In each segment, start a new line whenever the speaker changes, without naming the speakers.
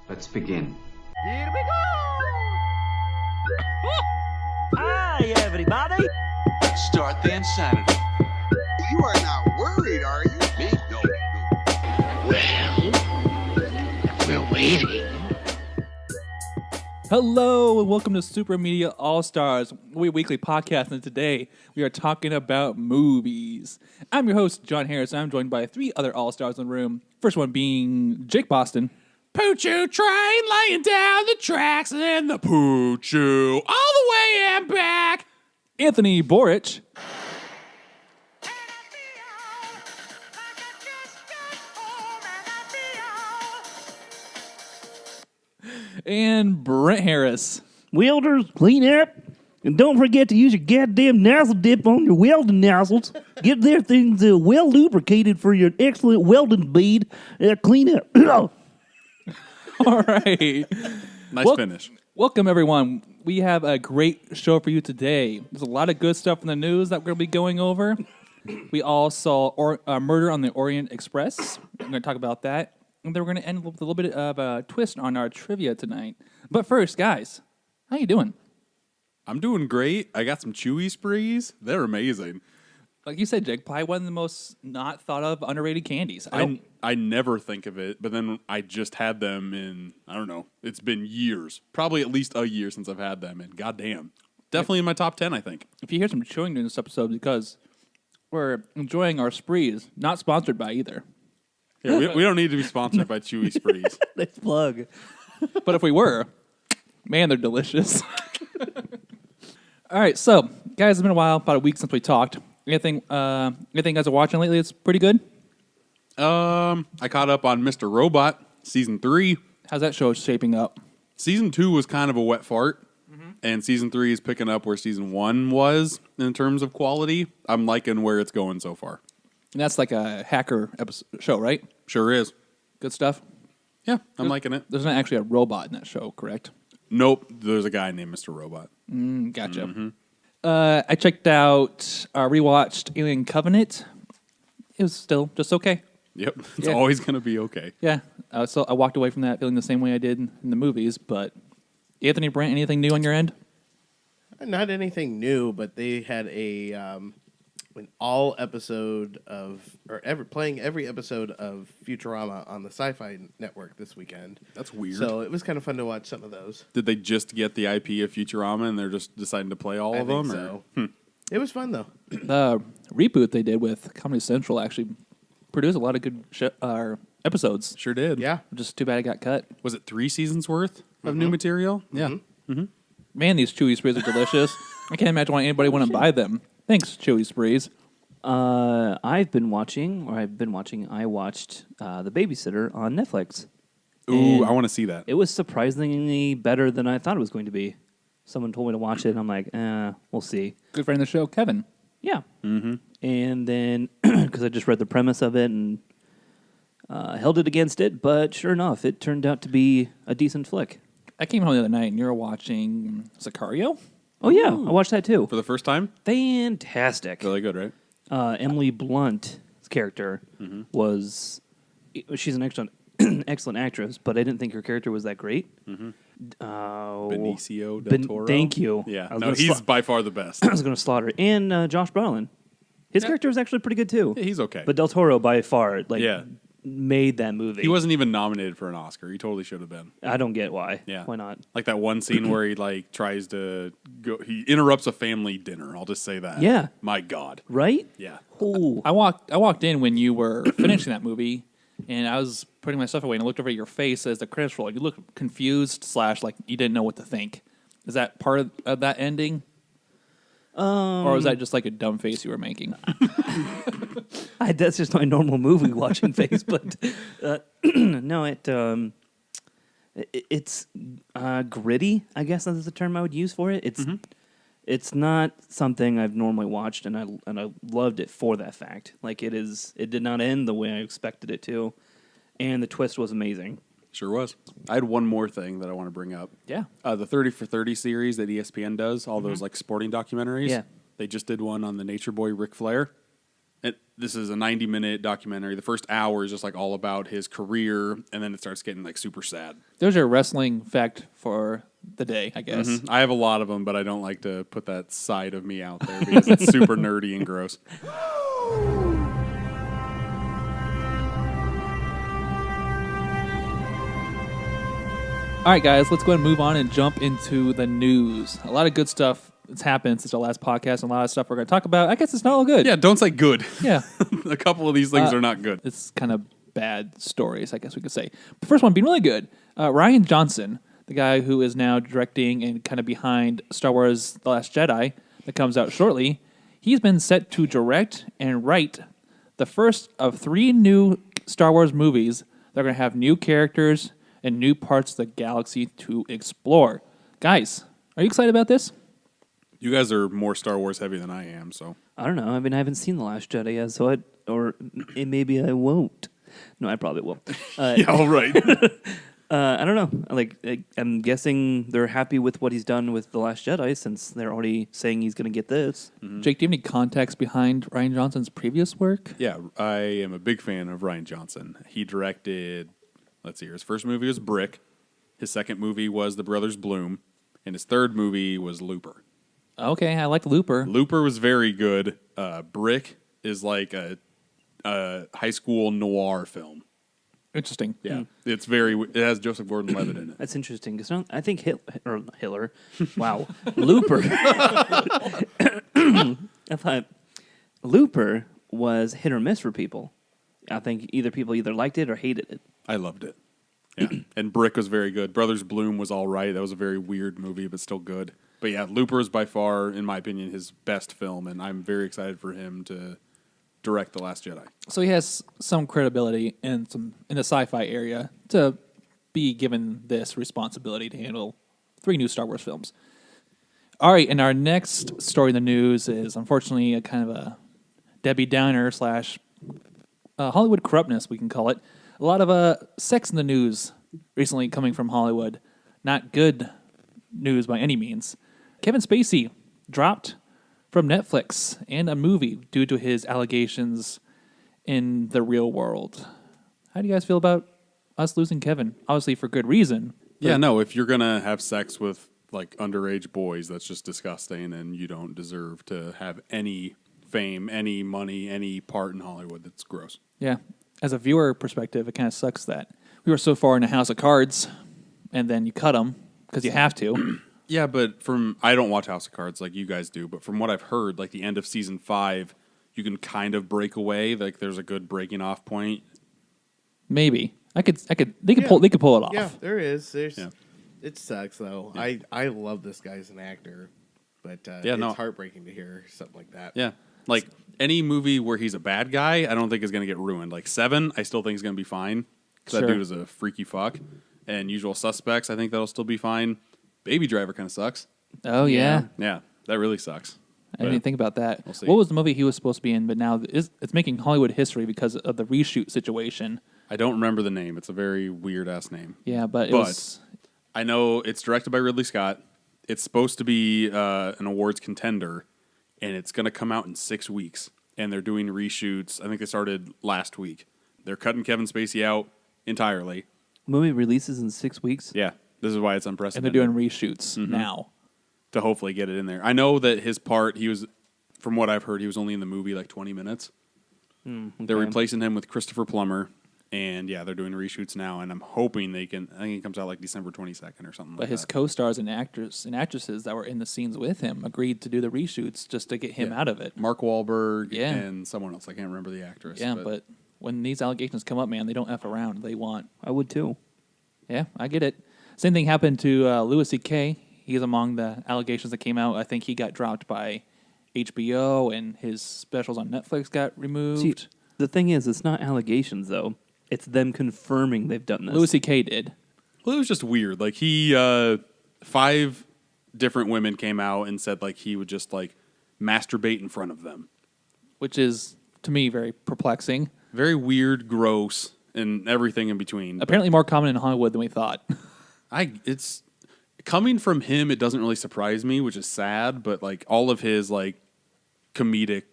Let's begin.
Here we go! Hi, everybody!
Start the insanity.
You are not worried, are you?
Me? No.
We're waiting.
Hello and welcome to Super Media All-Stars, a weekly podcast, and today we are talking about movies. I'm your host, John Harris, and I'm joined by three other All-Stars in the room. First one being Jake Boston. Poo-choo train laying down the tracks and the poo-choo all the way and back. Anthony Borich. And Brent Harris.
Welders, clean up. And don't forget to use your goddamn nozzle dip on your welding nozzles. Get their things well lubricated for your excellent welding bead. Clean up.
All right.
Nice finish.
Welcome, everyone. We have a great show for you today. There's a lot of good stuff in the news that we're going to be going over. We all saw Murder on the Orient Express. We're going to talk about that. And then we're going to end with a little bit of a twist on our trivia tonight. But first, guys, how you doing?
I'm doing great. I got some Chewy Sprees. They're amazing.
Like you said, Jake, probably one of the most not thought of underrated candies.
I never think of it, but then I just had them in, I don't know, it's been years. Probably at least a year since I've had them, and goddamn. Definitely in my top 10, I think.
If you hear some chewing during this episode, because we're enjoying our sprees, not sponsored by either.
Yeah, we don't need to be sponsored by Chewy Sprees.
Nice plug.
But if we were, man, they're delicious. All right, so, guys, it's been a while, about a week since we talked. Anything you guys are watching lately that's pretty good?
I caught up on Mr. Robot, Season 3.
How's that show shaping up?
Season 2 was kind of a wet fart, and Season 3 is picking up where Season 1 was in terms of quality. I'm liking where it's going so far.
And that's like a hacker show, right?
Sure is.
Good stuff?
Yeah, I'm liking it.
There's not actually a robot in that show, correct?
Nope, there's a guy named Mr. Robot.
Gotcha. I checked out, rewatched Alien Covenant. It was still just okay.
Yep, it's always going to be okay.
Yeah, so I walked away from that feeling the same way I did in the movies. But Anthony, Brent, anything new on your end?
Not anything new, but they had an all episode of, playing every episode of Futurama on the Sci-Fi Network this weekend.
That's weird.
So it was kind of fun to watch some of those.
Did they just get the IP of Futurama and they're just deciding to play all
I
of
think
them?
so. It was fun though.
The reboot they did with Comedy Central actually produced a lot of good episodes.
Sure did.
Yeah.
Just too bad it got cut.
Was it 3 seasons worth of new material? Yeah.
Man, these Chewy Sprees are delicious. I can't imagine why anybody want to buy them. Thanks, Chewy Sprees.
I watched The Babysitter on Netflix.
Ooh,
And
I want to see that.
It was surprisingly better than I thought it was going to be. Someone told me to watch it, and I'm like, we'll see.
Good friend of the show, Kevin.
Yeah. And then, because I just read the premise of it and held it against it, but sure enough, it turned out to be a decent flick.
I came home the other night and you were watching Sicario?
Oh, yeah. I watched that too.
For the first time?
Fantastic.
Really good, right?
Emily Blunt's character she's an excellent excellent actress, but I didn't think her character was that great.
Benicio del Toro.
Thank you.
Yeah,
I was
no,
gonna
he's by far the best.
I was going to slaughter. And Josh Brolin. His character was actually pretty good too.
Yeah, he's okay.
But Del Toro by far
Yeah.
made that movie.
He wasn't even nominated for an Oscar. He totally should have been.
I don't get why.
Yeah.
Why not?
Like that one scene where he tries to go, he interrupts a family dinner. I'll just say that.
Yeah.
My God.
Right?
Yeah.
Ooh.
I walked in when you were finishing that movie, and I was putting my stuff away, and I looked over at your face as the credits rolled. You looked confused / like you didn't know what to think. Is that part of that ending? Or was that just like a dumb face you were making?
That's just my normal movie watching face, but no, it's gritty. I guess that's the term I would use for it. It's not something I've normally watched, and I loved it for that fact. Like it did not end the way I expected it to, and the twist was amazing.
Sure was. I had one more thing that I want to bring up.
Yeah.
The 30 for 30 series that ESPN does, all those like sporting documentaries.
Yeah.
They just did one on the Nature Boy Ric Flair. This is a 90-minute documentary. The first hour is just like all about his career, and then it starts getting like super sad.
There's your wrestling fact for the day, I guess.
I have a lot of them, but I don't like to put that side of me out there because it's super nerdy and gross.
All right, guys, let's go ahead and move on and jump into the news. A lot of good stuff that's happened since our last podcast, and a lot of stuff we're going to talk about. I guess it's not all good.
Yeah, don't say good.
Yeah.
A couple of these things are not good.
It's kind of bad stories, I guess we could say. The first one being really good. Rian Johnson, the guy who is now directing and kind of behind Star Wars The Last Jedi that comes out shortly, he's been set to direct and write the first of 3 new Star Wars movies that are going to have new characters and new parts of the galaxy to explore. Guys, are you excited about this?
You guys are more Star Wars heavy than I am, so.
I don't know. I mean, I haven't seen The Last Jedi yet, so maybe I won't. No, I probably will.
Yeah, all right.
I don't know. I'm guessing they're happy with what he's done with The Last Jedi since they're already saying he's going to get this.
Mm-hmm. Jake, do you have any context behind Rian Johnson's previous work?
Yeah, I am a big fan of Rian Johnson. He directed, let's see here, his first movie was Brick. His second movie was The Brothers Bloom. And his third movie was Looper.
Okay, I liked Looper.
Looper was very good. Brick is like a high school noir film.
Interesting.
Yeah, it has Joseph Gordon-Levitt in it.
That's interesting because I think Hitler. Wow, Looper. I thought Looper was hit or miss for people. I think people either liked it or hated it.
I loved it. Yeah, and Brick was very good. Brothers Bloom was all right. That was a very weird movie, but still good. But yeah, Looper is by far, in my opinion, his best film, and I'm very excited for him to direct The Last Jedi.
So he has some credibility in the sci-fi area to be given this responsibility to handle 3 new Star Wars films. All right, and our next story in the news is unfortunately a kind of a Debbie Downer / Hollywood corruptness, we can call it. A lot of sex in the news recently coming from Hollywood. Not good news by any means. Kevin Spacey dropped from Netflix and a movie due to his allegations in the real world. How do you guys feel about us losing Kevin? Obviously for good reason.
Yeah, no, if you're going to have sex with like underage boys, that's just disgusting, and you don't deserve to have any fame, any money, any part in Hollywood. That's gross.
Yeah. As a viewer perspective, it kind of sucks that we were so far in a house of cards, and then you cut them because you have to.
Yeah, but I don't watch House of Cards like you guys do, but from what I've heard, like the end of season 5, you can kind of break away. Like there's a good breaking off point.
Maybe they could pull it off.
Yeah, there is.
Yeah.
It sucks though.
Yeah.
I love this guy as an actor, but it's heartbreaking to hear something like that.
Yeah, like any movie where he's a bad guy, I don't think is going to get ruined. Like 7, I still think is going to be fine because that dude is a freaky fuck. And Usual Suspects, I think that'll still be fine. Baby Driver kind of sucks.
Oh yeah,
yeah, that really sucks.
I didn't even think about that.
We'll see.
What was the movie he was supposed to be in? But now it's making Hollywood history because of the reshoot situation.
I don't remember the name. It's a very weird ass name.
Yeah, but it was.
I know it's directed by Ridley Scott. It's supposed to be an awards contender, and it's going to come out in 6 weeks. And they're doing reshoots. I think they started last week. They're cutting Kevin Spacey out entirely.
Movie releases in 6 weeks.
Yeah, this is why it's
And
unprecedented.
they're doing reshoots now.
To hopefully get it in there. I know that his part, from what I've heard, he was only in the movie like 20 minutes.
Okay.
They're replacing him with Christopher Plummer. And yeah, they're doing reshoots now, and I'm hoping I think it comes out like December 22nd or something
But
like
his
that.
co-stars and actors and actresses that were in the scenes with him agreed to do the reshoots just to get him out of it.
Mark Wahlberg
Yeah.
and someone else. I can't remember the actress.
Yeah, but when these allegations come up, man, they don't F around. They want.
I would too.
Yeah, I get it. Same thing happened to Louis C.K. He's among the allegations that came out. I think he got dropped by HBO, and his specials on Netflix got removed.
See, the thing is, it's not allegations, though. It's them confirming they've done this.
Louis C.K. did.
Well, it was just weird. Like, 5 different women came out and said, like, he would just, like, masturbate in front of them.
Which is, to me, very perplexing.
Very weird, gross, and everything in between.
Apparently more common in Hollywood than we thought.
It's coming from him, it doesn't really surprise me, which is sad, but, like, all of his, like, comedic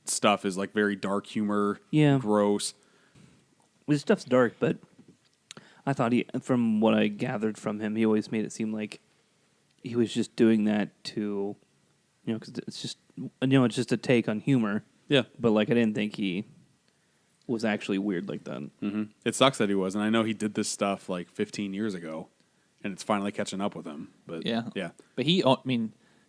stuff is like very dark humor,
Yeah.
gross.
His stuff's dark, but I thought from what I gathered from him, he always made it seem like he was just doing that to, because it's just, it's just a take on humor.
Yeah.
But like, I didn't think he was actually weird like that.
Mm-hmm. It sucks that he was, and I know he did this stuff like 15 years ago, and it's finally catching up with him. But
Yeah.
yeah.
But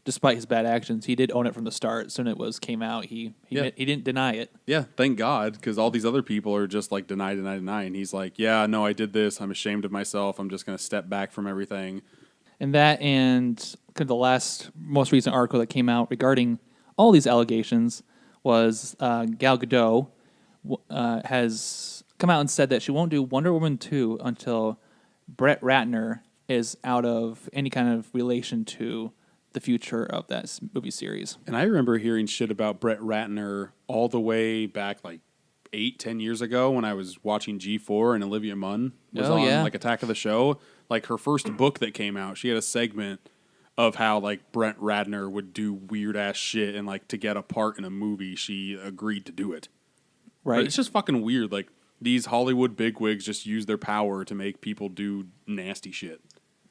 despite his bad actions, he did own it from the start. Soon it came out, he didn't deny it.
Yeah, thank God, because all these other people are just like deny, and he's like, yeah, no, I did this. I'm ashamed of myself. I'm just going to step back from everything.
And that, and kind of the most recent article that came out regarding all these allegations was Gal Gadot has come out and said that she won't do Wonder Woman 2 until Brett Ratner is out of any kind of relation to the future of that movie series.
And I remember hearing shit about Brett Ratner all the way back like 8-10 years ago when I was watching G4 and Olivia Munn was on like Attack of the Show. Like her first book that came out, she had a segment of how like Brett Ratner would do weird ass shit, and like to get a part in a movie, she agreed to do it.
Right.
But it's just fucking weird. Like these Hollywood bigwigs just use their power to make people do nasty shit.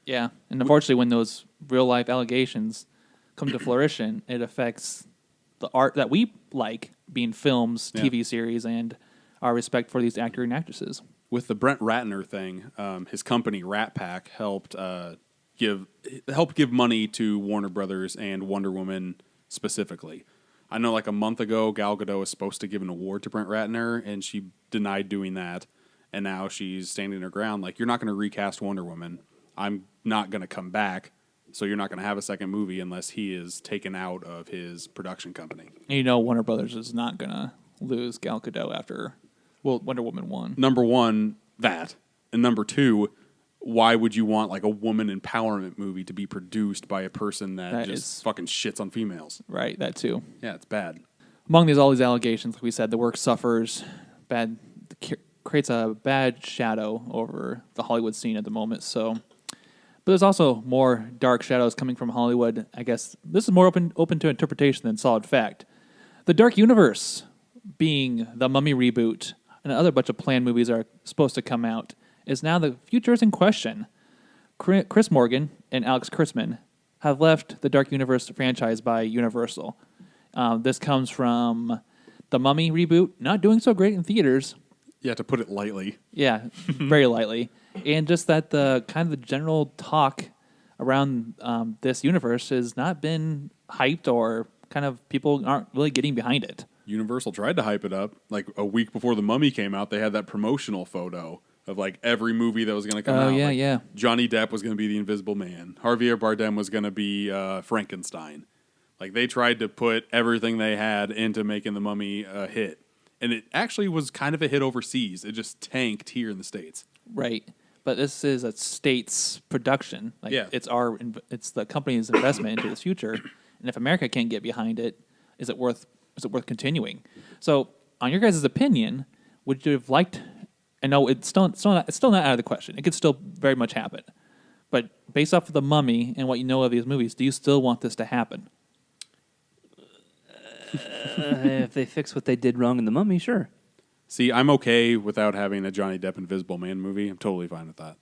Yeah, and unfortunately, when those real life allegations come to fruition, it affects the art that we like, being films, TV series, and our respect for these actors and actresses.
With the Brent Ratner thing, his company Rat Pack helped give money to Warner Brothers and Wonder Woman specifically. I know like a month ago, Gal Gadot was supposed to give an award to Brent Ratner, and she denied doing that. And now she's standing her ground, like, you're not going to recast Wonder Woman. I'm not going to come back, so you're not going to have a second movie unless he is taken out of his production company.
And Warner Brothers is not going to lose Gal Gadot after Wonder Woman 1.
Number one, that. And number two, why would you want like a woman empowerment movie to be produced by a person that just fucking shits on females?
Right, that too.
Yeah, it's bad.
Among all these allegations, like we said, the work suffers creates a bad shadow over the Hollywood scene at the moment. So, but there's also more dark shadows coming from Hollywood. I guess this is more open to interpretation than solid fact. The Dark Universe, being the Mummy reboot and another bunch of planned movies are supposed to come out, is now the future is in question. Chris Morgan and Alex Kurtzman have left the Dark Universe franchise by Universal. This comes from the Mummy reboot not doing so great in theaters.
Yeah, to put it lightly.
Yeah, very lightly. And just that the kind of the general talk around this universe has not been hyped, or kind of people aren't really getting behind it.
Universal tried to hype it up. Like a week before The Mummy came out, they had that promotional photo of like every movie that was going to come out.
Oh, yeah,
like,
yeah.
Johnny Depp was going to be the Invisible Man. Javier Bardem was going to be Frankenstein. Like they tried to put everything they had into making The Mummy a hit. And it actually was kind of a hit overseas. It just tanked here in the States.
Right. But this is a state's production. Like
Yeah.
it's the company's investment into this future. And if America can't get behind it, is it worth continuing? So, on your guys' opinion, would you have liked? I know it's still not out of the question. It could still very much happen. But based off of The Mummy and what you know of these movies, do you still want this to happen?
If they fix what they did wrong in The Mummy, sure.
See, I'm okay without having a Johnny Depp Invisible Man movie. I'm totally fine with that.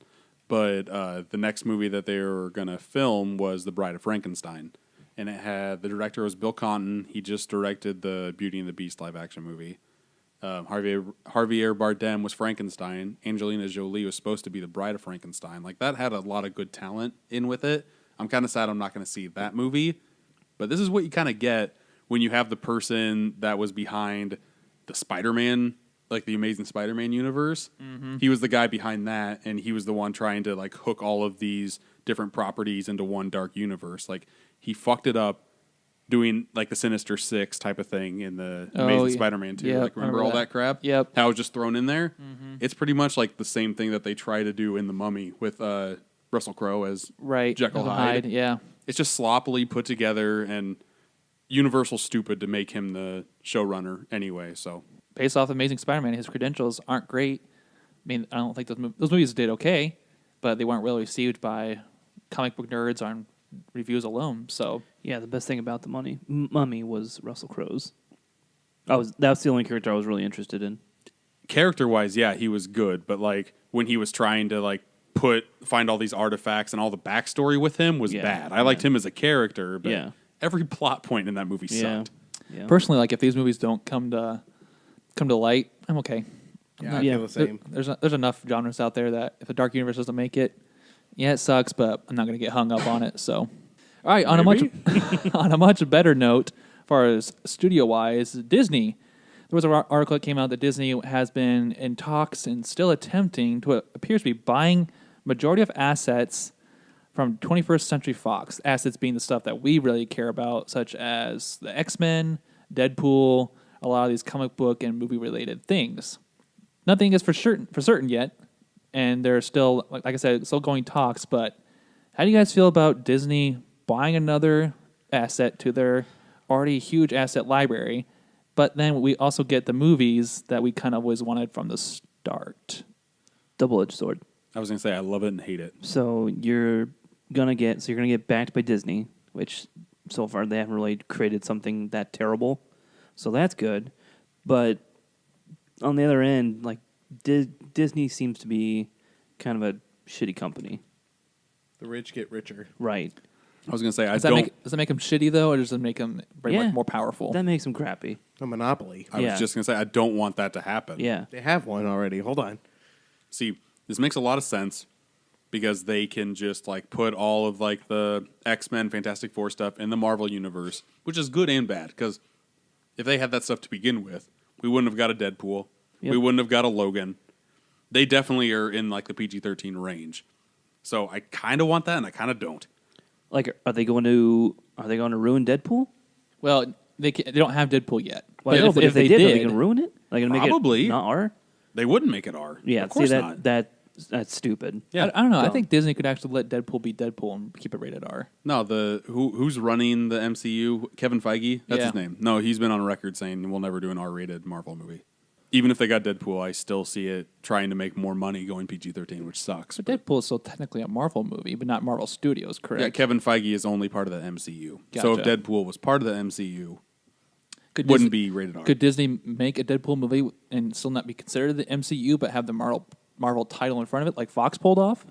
But the next movie that they were going to film was The Bride of Frankenstein. And the director was Bill Conton. He just directed the Beauty and the Beast live-action movie. Javier Bardem was Frankenstein. Angelina Jolie was supposed to be the Bride of Frankenstein. Like, that had a lot of good talent in with it. I'm kind of sad I'm not going to see that movie. But this is what you kind of get when you have the person that was behind the Spider-Man, like the Amazing Spider-Man universe. Mm-hmm. He was the guy behind that, and he was the one trying to like hook all of these different properties into one dark universe. Like, he fucked it up doing like the Sinister Six type of thing in the Amazing Spider-Man 2.
Yep,
like, remember all that crap?
Yep.
How it was just thrown in there? Mm-hmm. It's pretty much like the same thing that they try to do in The Mummy with Russell Crowe as Jekyll Hyde.
Yeah.
It's just sloppily put together, and Universal's stupid to make him the showrunner anyway, so.
Based off Amazing Spider-Man, his credentials aren't great. I mean, I don't think those movies did okay, but they weren't well received by comic book nerds on reviews alone. So
Yeah, the best thing about The Mummy was Russell Crowe's That's the only character I was really interested in.
Character-wise, yeah, he was good, but like when he was trying to like find all these artifacts and all the backstory with him was bad. I liked him as a character, but every plot point in that movie sucked.
Yeah.
Personally, like if these movies don't come to light, I'm okay.
Yeah, I feel the same.
There's enough genres out there that if the Dark Universe doesn't make it, yeah, it sucks, but I'm not going to get hung up on it. So, all right, on a much better note, as far as studio wise, Disney. There was an article that came out that Disney has been in talks and still attempting to what appears to be buying majority of assets from 21st Century Fox. Assets being the stuff that we really care about, such as the X-Men, Deadpool, a lot of these comic book and movie related things. Nothing is for certain yet, and they're still, like I said, still going talks. But how do you guys feel about Disney buying another asset to their already huge asset library? But then we also get the movies that we kind of always wanted from the start.
Double-edged sword.
I was gonna say I love it and hate it.
So you're gonna get backed by Disney, which so far they haven't really created something that terrible. So that's good. But on the other end, like Disney seems to be kind of a shitty company.
The rich get richer.
Right.
I was gonna say
Does that make them shitty though, or does it make them more powerful?
That makes them crappy.
A monopoly.
I was just gonna say I don't want that to happen.
Yeah.
They have one already. Hold on.
See, this makes a lot of sense because they can just like put all of like the X-Men, Fantastic Four stuff in the Marvel universe, which is good and bad. Because if they had that stuff to begin with, we wouldn't have got a Deadpool.
Yep.
We wouldn't have got a Logan. They definitely are in like the PG-13 range. So I kind of want that, and I kind of don't.
Like, are they going to ruin Deadpool?
Well, they don't have Deadpool yet.
Well, but if they did, are they going to ruin it? Are they going to make
Probably.
it not R?
They wouldn't make it R.
Yeah,
of course
see,
not.
that's stupid.
Yeah,
I don't know. I
Dumb.
think Disney could actually let Deadpool be Deadpool and keep it rated R.
No, who's running the MCU? Kevin Feige? That's
Yeah.
his name. No, he's been on record saying we'll never do an R-rated Marvel movie. Even if they got Deadpool, I still see it trying to make more money going PG-13, which sucks.
But Deadpool is still technically a Marvel movie, but not Marvel Studios, correct?
Yeah, Kevin Feige is only part of the MCU. So if
Gotcha.
Deadpool was part of the MCU,
Could
wouldn't
Disney,
be rated R.
Could Disney make a Deadpool movie and still not be considered the MCU, but have the Marvel title in front of it, like Fox pulled off?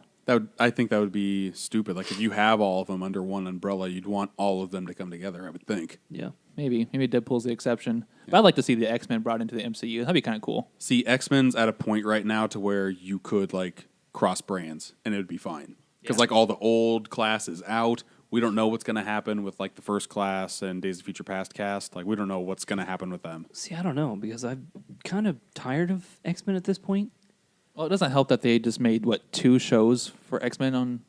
I think that would be stupid. Like if you have all of them under one umbrella, you'd want all of them to come together, I would think.
Yeah.
Maybe Deadpool's the exception. But I'd like to see the X-Men brought into the MCU. That'd be kind of cool.
See, X-Men's at a point right now to where you could like cross brands and it would be fine. Because like all the old class is out. We don't know what's going to happen with like the First Class and Days of Future Past cast. Like we don't know what's going to happen with them.
See, I don't know, because I'm kind of tired of X-Men at this point.
Well, it doesn't help that they just made, 2 shows for X-Men on...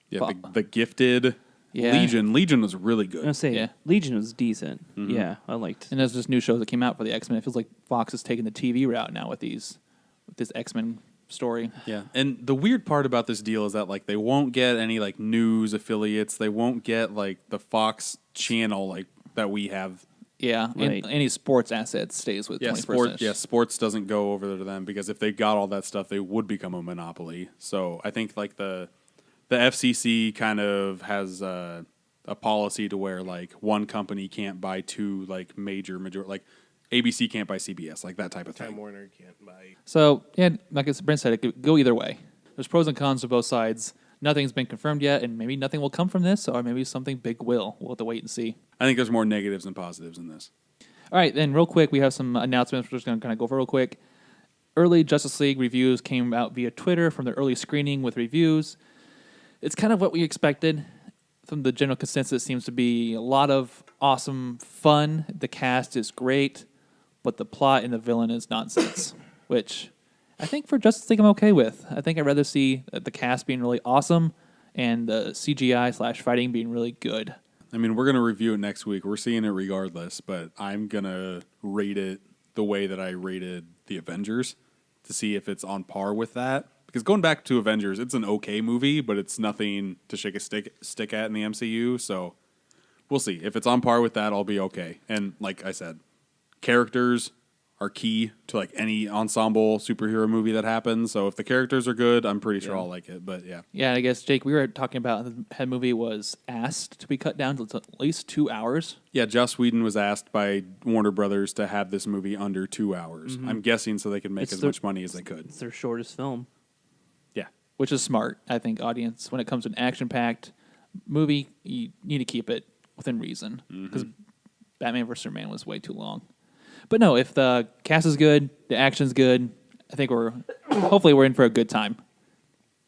Yeah, the Gifted,
Yeah.
Legion. Legion was really
I'm
good.
going to say,
Yeah.
Legion was decent. Yeah, I liked.
And there's this new show that came out for the X-Men. It feels like Fox is taking the TV route now with this X-Men story.
Yeah, and the weird part about this deal is that like they won't get any like news affiliates. They won't get like the Fox channel like that we have.
Yeah,
Right.
and any sports assets stays with 21st Century.
Sports doesn't go over to them because if they got all that stuff, they would become a monopoly. So I think like the FCC kind of has a policy to where like one company can't buy 2 like major like ABC can't buy CBS, like that type of
Time
thing.
Warner can't buy.
So, yeah, like Brent said, it could go either way. There's pros and cons to both sides. Nothing's been confirmed yet, and maybe nothing will come from this, or maybe something big will. We'll have to wait and see.
I think there's more negatives than positives in this.
All right, then real quick, we have some announcements. We're just going to kind of go over real quick. Early Justice League reviews came out via Twitter from the early screening with reviews. It's kind of what we expected. From the general consensus, seems to be a lot of awesome fun. The cast is great, but the plot and the villain is nonsense, which I think for Justice League I'm okay with. I think I'd rather see the cast being really awesome and the CGI/fighting being really good.
I mean, we're going to review it next week. We're seeing it regardless, but I'm going to rate it the way that I rated the Avengers to see if it's on par with that. Because going back to Avengers, it's an okay movie, but it's nothing to shake a stick at in the MCU. So we'll see. If it's on par with that, I'll be okay. And like I said, characters are key to like any ensemble superhero movie that happens. So if the characters are good, I'm pretty sure I'll like it. But yeah.
Yeah, I guess, Jake, we were talking about the movie was asked to be cut down to at least 2 hours.
Yeah, Joss Whedon was asked by Warner Brothers to have this movie under 2 hours. I'm guessing so they could make as much money as they could.
It's their shortest film.
Yeah.
Which is smart, I think, audience. When it comes to an action-packed movie, you need to keep it within reason. Because Batman vs. Superman was way too long. But no, if the cast is good, the action's good, I think hopefully we're in for a good time.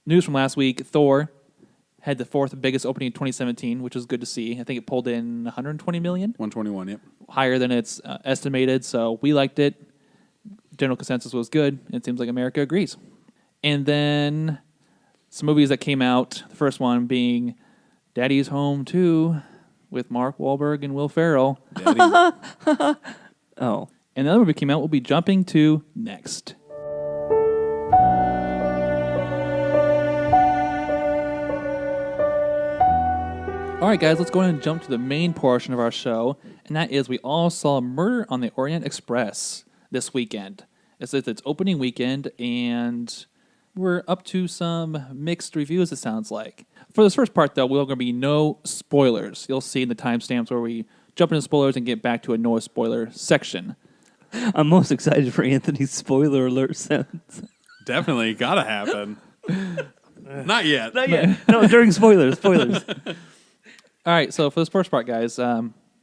News from last week, Thor had the 4th biggest opening in 2017, which was good to see. I think it pulled in 120 million.
121, yep.
Higher than it's estimated, so we liked it. General consensus was good. It seems like America agrees. And then some movies that came out, the first one being Daddy's Home 2 with Mark Wahlberg and Will Ferrell.
Oh.
And the other movie came out we'll be jumping to next. All right, guys, let's go ahead and jump to the main portion of our show, and that is we all saw Murder on the Orient Express this weekend. It's its opening weekend, and we're up to some mixed reviews, it sounds like. For this first part, though, we're going to be no spoilers. You'll see in the timestamps where we jump into spoilers and get back to a no spoiler section.
I'm most excited for Anthony's spoiler alert sounds.
Definitely gotta happen. Not yet.
Not yet. No, during spoilers.
All right, so for this first part, guys,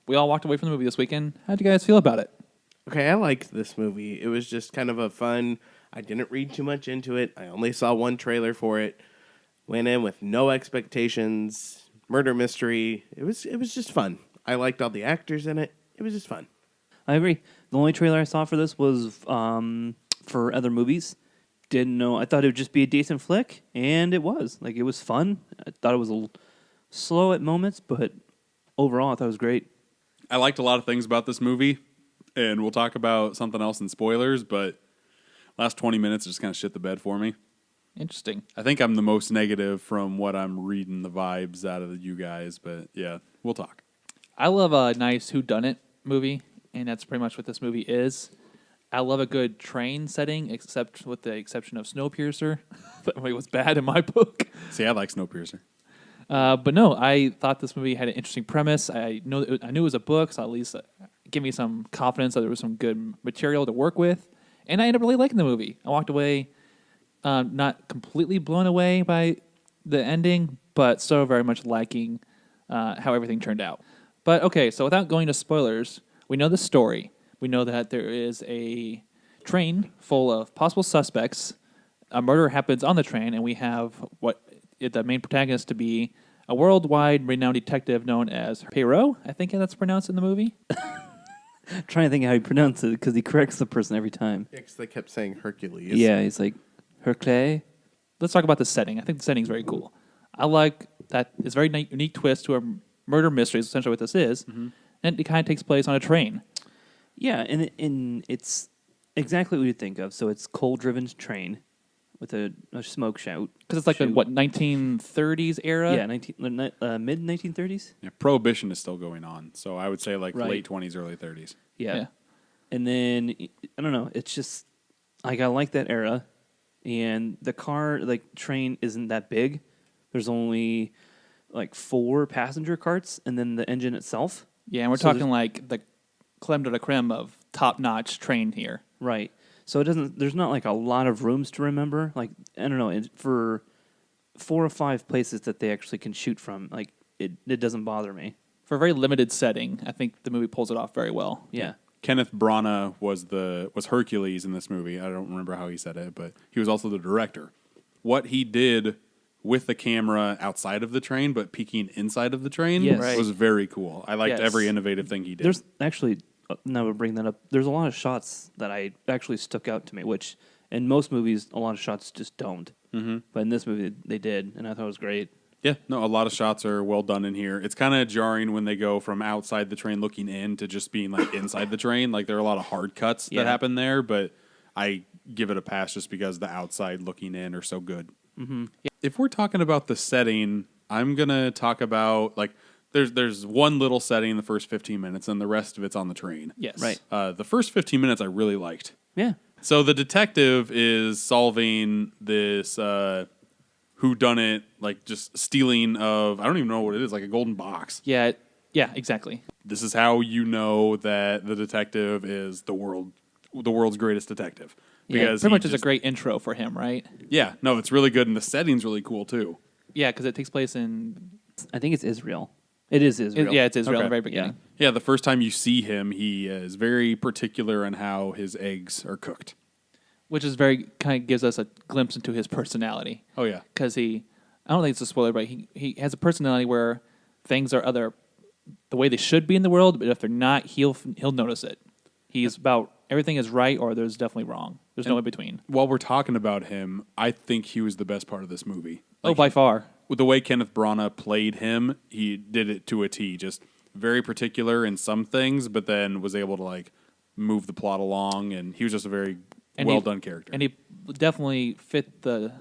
we all walked away from the movie this weekend. How'd you guys feel about it?
Okay, I liked this movie. It was just kind of a fun. I didn't read too much into it. I only saw one trailer for it. Went in with no expectations. Murder mystery. It was just fun. I liked all the actors in it. It was just fun.
I agree. The only trailer I saw for this was for other movies. Didn't know. I thought it would just be a decent flick, and it was. Like, it was fun. I thought it was a little slow at moments, but overall, I thought it was great.
I liked a lot of things about this movie, and we'll talk about something else in spoilers, but last 20 minutes just kind of shit the bed for me.
Interesting.
I think I'm the most negative from what I'm reading the vibes out of you guys, but yeah, we'll talk.
I love a nice whodunit movie, and that's pretty much what this movie is. I love a good train setting, except with the exception of Snowpiercer. That movie was bad in my book.
See, I like Snowpiercer.
But no, I thought this movie had an interesting premise. I knew it was a book, so at least give me some confidence that there was some good material to work with. And I ended up really liking the movie. I walked away not completely blown away by the ending, but still very much liking how everything turned out. But okay, so without going to spoilers, we know the story. We know that there is a train full of possible suspects. A murder happens on the train, and we have what the main protagonist to be a worldwide renowned detective known as Poirot. I think that's pronounced in the movie.
I'm trying to think how he pronounced it, because he corrects the person every time.
Yeah, 'cause they kept saying Hercules.
Yeah, he's like, Hercule.
Let's talk about the setting. I think the setting is very cool. I like that it's a very unique twist to a murder mystery, is essentially what this is. Mm-hmm. And it kind of takes place on a train.
Yeah, and it's exactly what you'd think of. So it's coal-driven train with a smoke shout.
Because it's like the, 1930s era?
Yeah, mid-1930s?
Yeah, Prohibition is still going on, so I would say like
Right.
late 20s, early 30s.
Yeah. And then, I don't know, it's just, like, I like that era. And the train isn't that big. There's only, 4 passenger carts, and then the engine itself.
Yeah, and we're talking like the creme de la creme of top-notch train here.
Right. So there's not a lot of rooms to remember. I don't know, for 4 or 5 places that they actually can shoot from, it doesn't bother me.
For a very limited setting, I think the movie pulls it off very well.
Yeah.
Kenneth Branagh was Hercules in this movie. I don't remember how he said it, but he was also the director. What he did with the camera outside of the train, but peeking inside of the train,
Yes. Right.
was very cool. I liked every innovative thing he did.
There's actually, now we'll bring that up, there's a lot of shots that I actually stuck out to me, which in most movies, a lot of shots just don't. Mm-hmm. But in this movie, they did, and I thought it was great.
Yeah, no, a lot of shots are well done in here. It's kind of jarring when they go from outside the train looking in to just being inside the train. There are a lot of hard cuts that happen there, but I give it a pass just because the outside looking in are so good. Mm-hmm. If we're talking about the setting, I'm going to talk about, there's one little setting in the first 15 minutes, and the rest of it's on the train.
Yes.
Right.
The first 15 minutes I really liked.
Yeah.
So the detective is solving this whodunit, like just stealing of, I don't even know what it is, like a golden box.
Yeah. Yeah. Exactly.
This is how you know that the detective is the world's greatest detective.
Yeah.
Because
Pretty
he
much is a great intro for him, right?
Yeah, no, it's really good, and the setting's really cool too.
Yeah, because it takes place in.
I think it's Israel. It is Israel.
It's Israel in the
Okay.
very beginning.
Yeah, the first time you see him, he is very particular on how his eggs are cooked.
Which is very kind of gives us a glimpse into his personality.
Oh yeah,
Because I don't think it's a spoiler, but he has a personality where things are the way they should be in the world, but if they're not, he'll notice it. He's about everything is right or there's definitely wrong. There's no in between.
while we're talking about him, I think he was the best part of this movie.
By far.
With the way Kenneth Branagh played him, he did it to a T. Just very particular in some things, but then was able to like move the plot along, and he was just a very well done character.
And he definitely fit the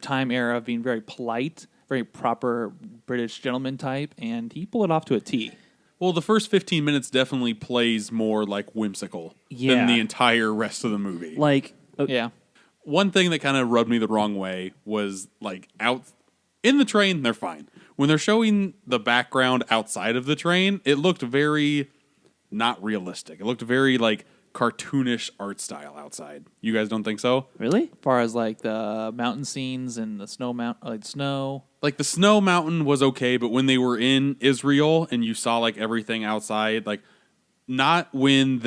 time era of being very polite, very proper British gentleman type, and he pulled it off to a T.
Well, the first 15 minutes definitely plays more like whimsical than
Yeah.
the entire rest of the movie.
Like,
Yeah.
One thing that kind of rubbed me the wrong way was like out in the train, they're fine. When they're showing the background outside of the train, it looked very not realistic. It looked very like cartoonish art style outside. You guys don't think so?
really?
As far as like the mountain scenes and the snow snow.
Like the snow mountain was okay, but when they were in Israel and you saw like everything outside, like not when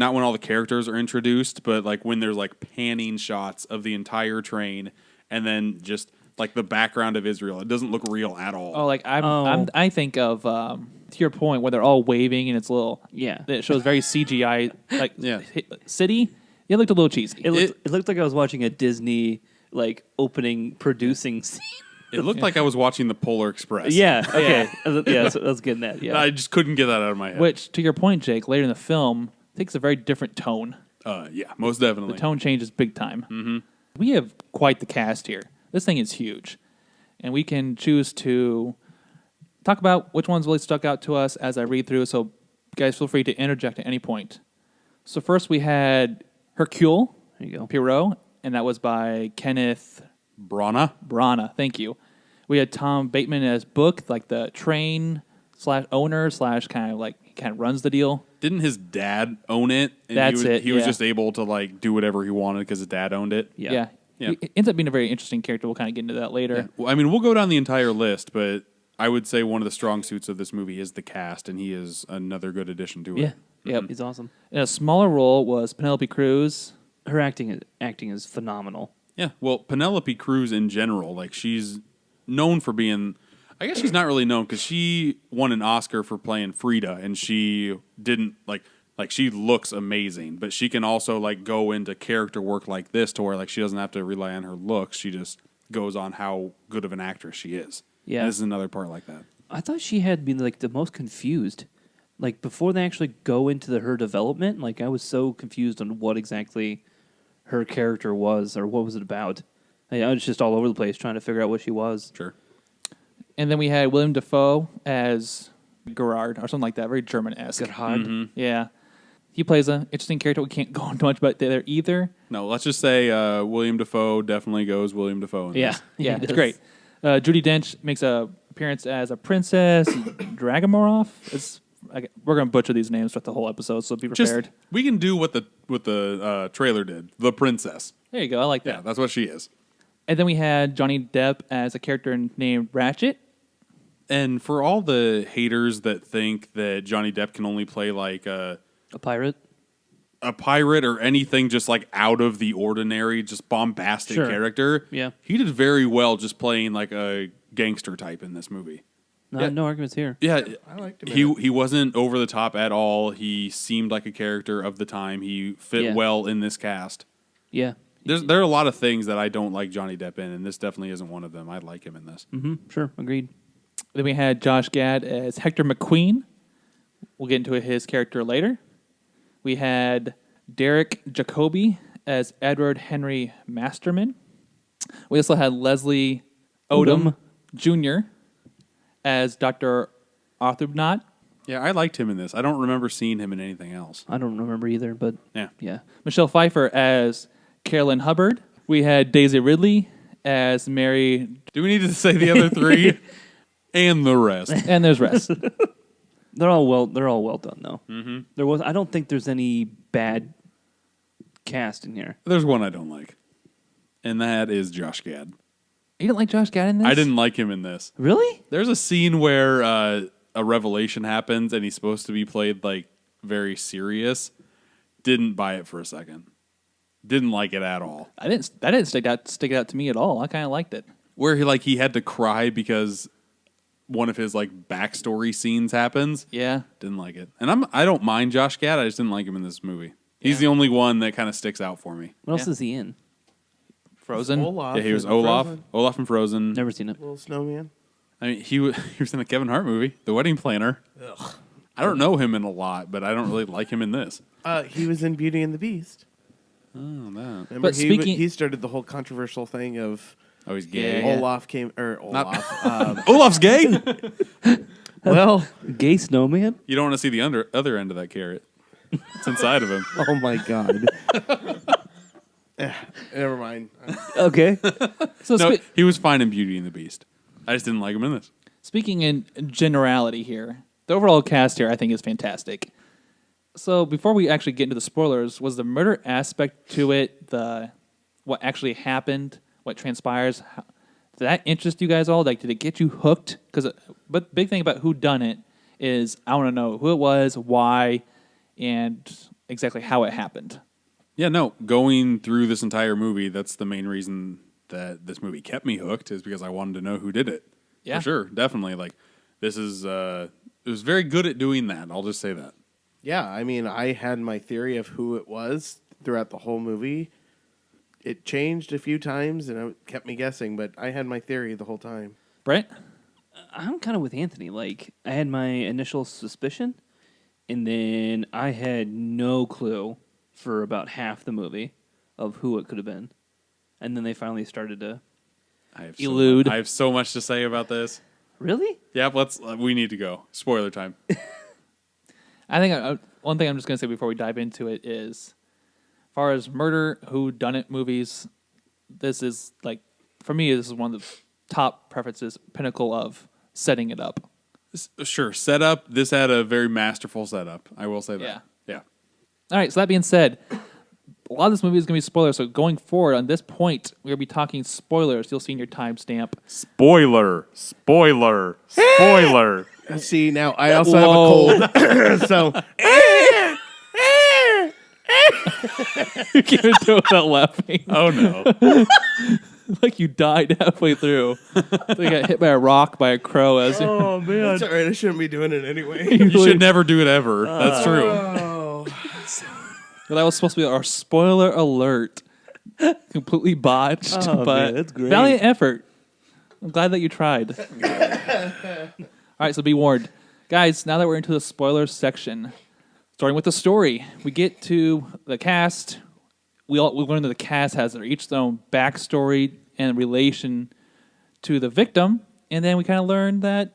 all the characters are introduced, but like when there's like panning shots of the entire train and then just like the background of Israel, it doesn't look real at all.
Oh, like I think of to your point where they're all waving and it's a little
Yeah.
It shows very CGI like
Yeah.
city. It looked a little cheesy.
It looked like I was watching a Disney like opening producing scene.
It looked like I was watching the Polar Express.
Yeah. Okay. Yeah. That's getting that. Yeah.
I just couldn't get that out of my head.
Which, to your point, Jake, later in the film takes a very different tone.
Yeah, most definitely.
The tone changes big time. Mm-hmm. We have quite the cast here. This thing is huge, and we can choose to talk about which ones really stuck out to us as I read through. So, guys, feel free to interject at any point. So first, we had Hercule
There you go.
Poirot, and that was by Kenneth
Branagh.
Thank you. We had Tom Bateman as Book, like the train / owner / kind of runs the deal.
Didn't his dad own it? And
That's it,
He was
yeah.
just able to like do whatever he wanted because his dad owned it.
Yeah.
Yeah.
He ends up being a very interesting character. We'll kind of get into that later.
Well, I mean, we'll go down the entire list, but I would say one of the strong suits of this movie is the cast, and he is another good addition to it.
Yeah.
Yep.
He's awesome.
In a smaller role was Penelope Cruz.
Her acting is phenomenal.
Yeah. Well, Penelope Cruz in general, like she's known for being. I guess she's not really known because she won an Oscar for playing Frida, and she didn't like she looks amazing, but she can also like go into character work like this to where like she doesn't have to rely on her looks. She just goes on how good of an actress she is.
Yeah.
And this is another part like that.
I thought she had been like the most confused. Like before they actually go into her development, like I was so confused on what exactly her character was or what was it about. I was just all over the place trying to figure out what she was.
Sure.
And then we had William Dafoe as Gerard or something like that. Very German-esque.
Gerhard.
Yeah. He plays an interesting character. We can't go into much about there either.
No, let's just say William Dafoe definitely goes William Dafoe. In
Yeah.
this.
Yeah,
He
it's
does.
great. Judy Dench makes a appearance as a princess. Dragomorov. We're going to butcher these names throughout the whole episode, so be
Just
prepared.
we can do what the trailer did. The princess.
There you go. I like
Yeah,
that.
that's what she is.
And then we had Johnny Depp as a character named Ratchet.
And for all the haters that think that Johnny Depp can only play like
A pirate.
a pirate or anything just like out of the ordinary, just bombastic
Sure.
character,
Yeah.
he did very well just playing like a gangster type in this movie.
No arguments here.
Yeah,
I liked him. in it.
he wasn't over the top at all. He seemed like a character of the time. He fit
Yeah.
well in this cast.
Yeah.
There are a lot of things that I don't like Johnny Depp in, and this definitely isn't one of them. I like him in this.
Mm-hmm. Sure. Agreed.
Then we had Josh Gad as Hector McQueen. We'll get into his character later. We had Derek Jacobi as Edward Henry Masterman. We also had Leslie Odom Jr. as Dr. Arthur Knott.
Yeah, I liked him in this. I don't remember seeing him in anything else.
I don't remember either, but
Yeah.
Michelle Pfeiffer as Carolyn Hubbard. We had Daisy Ridley as Mary,
Do we need to say the other three? And the rest.
and there's rest.
they're all well done though. Mm-hmm. I don't think there's any bad cast in here.
There's one I don't like, and that is Josh Gad.
You didn't like Josh Gad in this?
I didn't like him in this.
Really?
There's a scene where a revelation happens, and he's supposed to be played like very serious. Didn't buy it for a second. Didn't like it at all.
That didn't stick out to me at all. I kind of liked it.
Where he had to cry because one of his like backstory scenes happens.
Yeah.
Didn't like it. And I don't mind Josh Gad. I just didn't like him in this movie. He's the only one that kind of sticks out for me.
What else is he in?
Frozen.
Olaf.
Yeah, he was
in
Olaf.
Frozen.
Olaf from Frozen.
Never seen it.
Little snowman.
I mean, he was in the Kevin Hart movie, The Wedding Planner.
Ugh.
I don't know him in a lot, but I don't really like him in this.
He was in Beauty and the Beast.
Oh, that.
Remember,
But speaking-
he started the whole controversial thing of
Oh, he's gay.
Yeah.
Olaf.
Olaf's gay?
Well,
Gay snowman?
You don't want to see the other end of that carrot. It's inside of him.
oh my god. Never mind.
Okay.
So
No, he was fine in Beauty and the Beast. I just didn't like him in this.
speaking in generality here, the overall cast here I think is fantastic. So before we actually get into the spoilers, was the murder aspect to it, what actually happened, what transpires, did that interest you guys all? Like, did it get you hooked? But big thing about who done it is I want to know who it was, why, and exactly how it happened.
Yeah, no, going through this entire movie, that's the main reason that this movie kept me hooked, is because I wanted to know who did it.
Yeah.
For sure, definitely. Like, this is, it was very good at doing that. I'll just say that.
Yeah, I mean, I had my theory of who it was throughout the whole movie. It changed a few times, and it kept me guessing, but I had my theory the whole time.
Brett?
I'm kind of with Anthony. Like, I had my initial suspicion, and then I had no clue for about half the movie of who it could have been. And then they finally started to
Elude.
I have so much to say about this.
Really?
Yep, we need to go. Spoiler time.
I think one thing I'm just going to say before we dive into it is, as far as murder, whodunit movies, this is like, for me, this is one of the top preferences, pinnacle of setting it up.
Sure, setup. This had a very masterful setup. I will say that. Yeah.
All right, so that being said, a lot of this movie is going to be spoilers. So going forward, on this point, we're going to be talking spoilers. You'll see in your timestamp.
Spoiler.
See, now I also have a cold, so
You can't even do it without laughing.
Oh, no.
Like you died halfway through. You got hit by a rock by a crow. As
oh man, it's all right. I shouldn't be doing it anyway.
You should never do it ever. That's true.
Oh,
Well, that was supposed to be our spoiler alert. Completely botched,
Oh,
but
man, that's great.
valiant effort. I'm glad that you tried. All right, so be warned. Guys, now that we're into the spoiler section, starting with the story, we get to the cast. We learn that the cast has their each own backstory and relation to the victim, and then we kind of learn that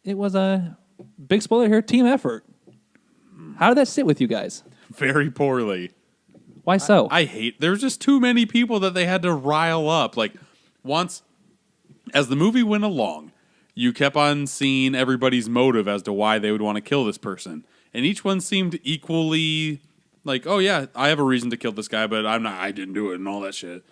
it was a big spoiler here, team effort. How did that sit with you guys?
Very poorly.
Why so?
I hate. There's just too many people that they had to rile up. Like, once, as the movie went along, you kept on seeing everybody's motive as to why they would want to kill this person. And each one seemed equally like, oh yeah, I have a reason to kill this guy, but I didn't do it and all that shit.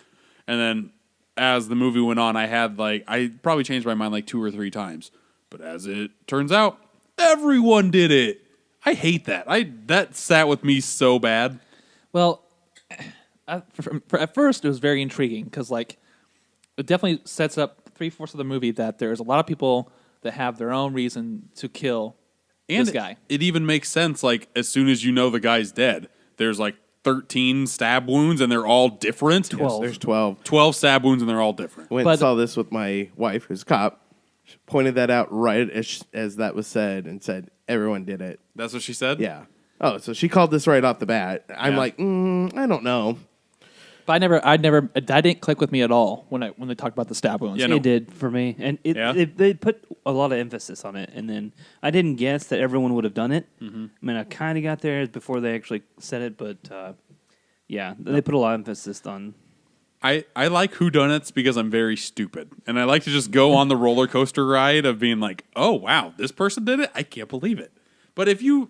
And then as the movie went on, I probably changed my mind like 2 or 3 times. But as it turns out, everyone did it. I hate that. That sat with me so bad.
Well, at first it was very intriguing because, like, it definitely sets up 3/4 of the movie that there's a lot of people that have their own reason to kill this guy.
It even makes sense. Like, as soon as you know the guy's dead, there's like 13 stab wounds and they're all different.
12.
there's 12.
12 stab wounds and they're all different.
Went
But-
and saw this with my wife, who's a cop. She pointed that out right as that was said, and said everyone did it.
That's what she said?
Yeah. Oh, so she called this right off the bat. I'm
Yeah.
like, I don't know.
But I didn't click with me at all when they talked about the stab wounds.
Yeah, no.
It did for me, and they put a lot of emphasis on it. And then I didn't guess that everyone would have done it. Mm-hmm. I mean, I kind of got there before they actually said it, but they put a lot of emphasis on.
I like whodunits because I'm very stupid, and I like to just go on the roller coaster ride of being like, "Oh wow, this person did it! I can't believe it." But if you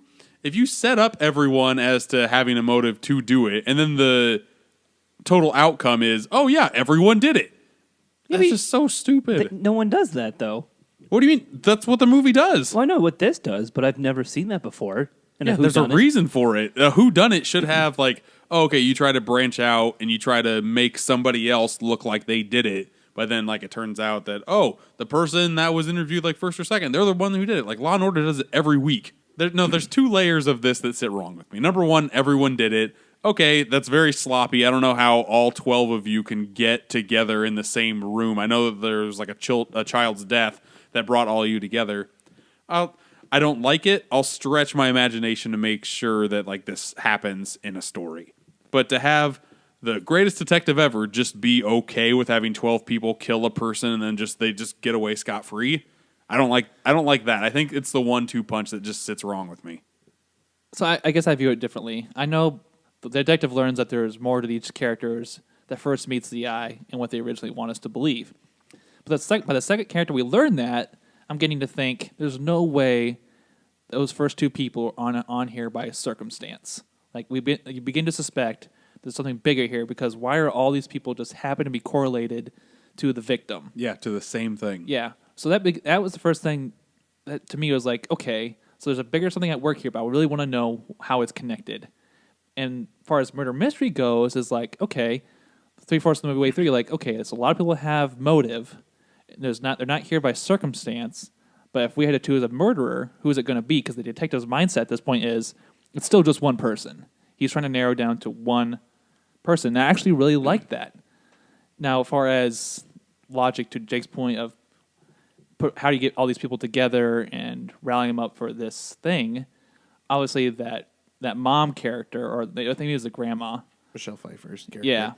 set up everyone as to having a motive to do it, and then the total outcome is, oh yeah, everyone did it. That's just so stupid.
No one does that though.
What do you mean? That's what the movie does.
Well, I know what this does, but I've never seen that before.
Yeah, there's a reason for it. A whodunit should have like, oh, okay, you try to branch out and you try to make somebody else look like they did it, but then like it turns out that, oh, the person that was interviewed like first or second, they're the one who did it. Like Law and Order does it every week. There's two layers of this that sit wrong with me. Number one, everyone did it. Okay, that's very sloppy. I don't know how all 12 of you can get together in the same room. I know that there's like a child's death that brought all you together. I don't like it. I'll stretch my imagination to make sure that like this happens in a story. But to have the greatest detective ever just be okay with having 12 people kill a person and then they just get away scot-free, I don't like that. I think it's the 1-2 punch that just sits wrong with me.
So I guess I view it differently. I know the detective learns that there's more to each characters that first meets the eye and what they originally want us to believe. But by the second character we learn that, I'm getting to think there's no way those first two people are on here by circumstance. Like you begin to suspect there's something bigger here because why are all these people just happen to be correlated to the victim?
Yeah, to the same thing.
Yeah. So that was the first thing that to me was like, okay, so there's a bigger something at work here, but I really want to know how it's connected. And as far as murder mystery goes, is like, okay, 3/4 of the way through, you're like, okay, there's a lot of people that have motive. They're not here by circumstance. But if we had to choose a murderer, who is it going to be? Because the detective's mindset at this point is it's still just one person. He's trying to narrow down to one person. And I actually really like that. Now, as far as logic to Jake's point of how do you get all these people together and rally them up for this thing, obviously that mom character, or I think it was the grandma.
Michelle Pfeiffer's character.
Yeah.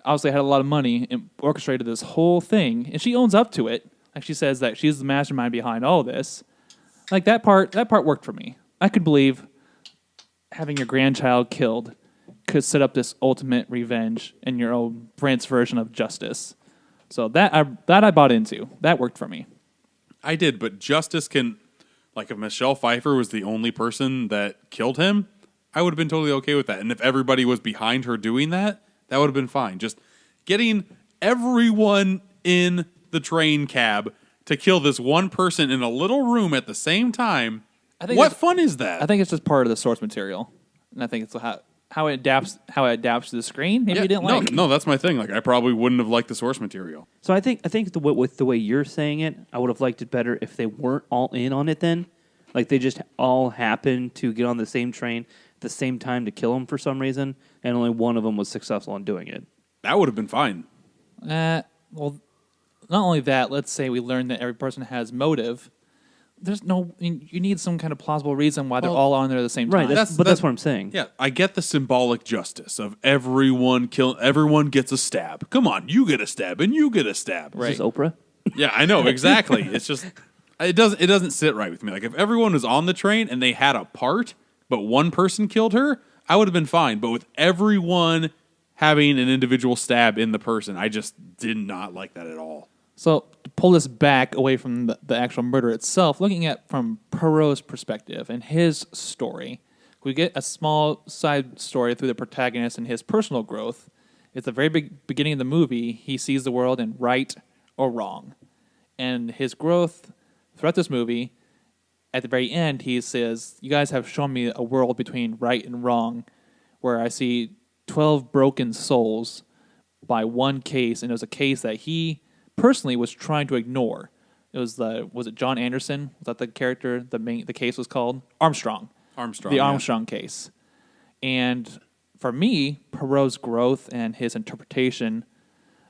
Obviously had a lot of money and orchestrated this whole thing, and she owns up to it. Like she says that she's the mastermind behind all this. Like that part worked for me. I could believe having your grandchild killed could set up this ultimate revenge in your own Brent's version of justice. So that I bought into. That worked for me.
I did, but justice can, like if Michelle Pfeiffer was the only person that killed him, I would have been totally okay with that. And if everybody was behind her doing that, that would have been fine. Just getting everyone in the train cab to kill this one person in a little room at the same time, what fun is that?
I think it's just part of the source material. And I think it's how it adapts to the screen. Maybe you didn't like.
No, that's my thing. Like I probably wouldn't have liked the source material.
So I think with the way you're saying it, I would have liked it better if they weren't all in on it then. Like they just all happened to get on the same train at the same time to kill him for some reason, and only one of them was successful in doing it.
That would have been fine.
Well, not only that, let's say we learn that every person has motive. There's no, you need some kind of plausible reason why they're all on there at the same time.
Right, that's what I'm saying.
Yeah, I get the symbolic justice of everyone gets a stab. Come on, you get a stab and you get a stab.
Right. Is this Oprah?
Yeah, I know, exactly. It's just, it doesn't sit right with me. Like if everyone was on the train and they had a part, but one person killed her, I would have been fine. But with everyone having an individual stab in the person, I just did not like that at all.
So to pull this back away from the actual murder itself, looking at from Poirot's perspective and his story, we get a small side story through the protagonist and his personal growth. It's the very beginning of the movie. He sees the world in right or wrong. And his growth throughout this movie, at the very end, he says, you guys have shown me a world between right and wrong where I see 12 broken souls by one case, and it was a case that he personally was trying to ignore. It was it John Anderson? Was that the character? The case was called Armstrong. The Armstrong case. And for me, Poirot's growth and his interpretation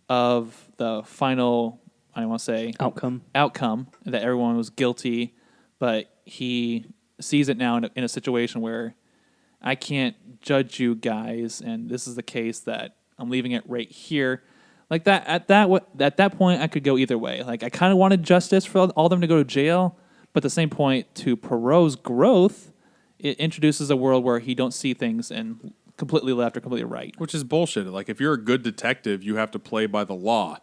of the final, I don't want to say outcome that everyone was guilty, but he sees it now in a situation where I can't judge you guys, and this is the case that I'm leaving it right here. Like that at that point, I could go either way. Like I kind of wanted justice for all of them to go to jail, but at the same point, to Poirot's growth, it introduces a world where he don't see things and completely left or completely right.
Which is bullshit. Like, if you're a good detective, you have to play by the law.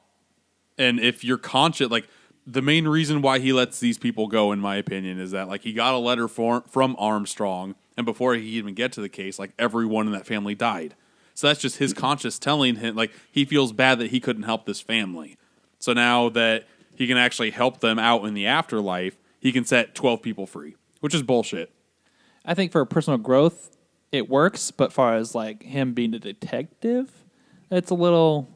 And if you're conscious, like, the main reason why he lets these people go, in my opinion, is that, like, he got a letter from Armstrong, and before he even get to the case, like, everyone in that family died. So that's just his conscience telling him, like, he feels bad that he couldn't help this family. So now that he can actually help them out in the afterlife, he can set 12 people free, which is bullshit.
I think for personal growth, it works, but far as like him being a detective, it's a little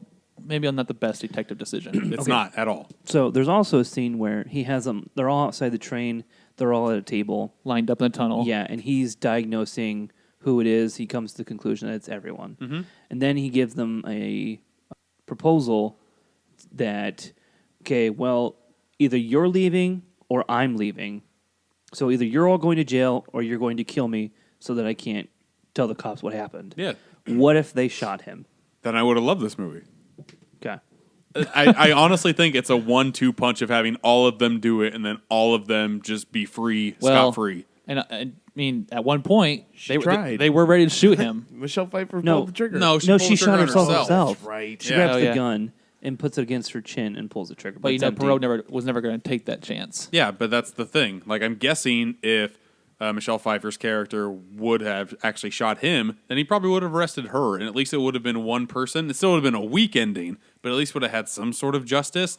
maybe not the best detective decision.
It's not at all.
So there's also a scene where he has them. They're all outside the train. They're all at a table,
Lined up in the tunnel.
Yeah, and he's diagnosing who it is. He comes to the conclusion that it's everyone.
Mm-hmm.
And then he gives them a proposal that, okay, well, either you're leaving or I'm leaving. So either you're all going to jail or you're going to kill me so that I can't tell the cops what happened.
Yeah.
What if they shot him?
Then I would have loved this movie.
Okay.
I honestly think it's a 1-2 punch of having all of them do it and then all of them just be free, scot-free.
And I mean, at one point,
tried.
they were ready to shoot him.
Michelle Pfeiffer
No.
pulled the trigger.
No,
She
pulled the
shot
trigger on
herself.
That's right.
She
Yeah.
grabs
Oh,
the
yeah.
gun and puts it against her chin and pulls the trigger.
But you
it's
know,
empty.
Poirot was never going to take that chance.
Yeah, but that's the thing. Like, I'm guessing if Michelle Pfeiffer's character would have actually shot him, then he probably would have arrested her, and at least it would have been one person. It still would have been a weak ending, but at least would have had some sort of justice.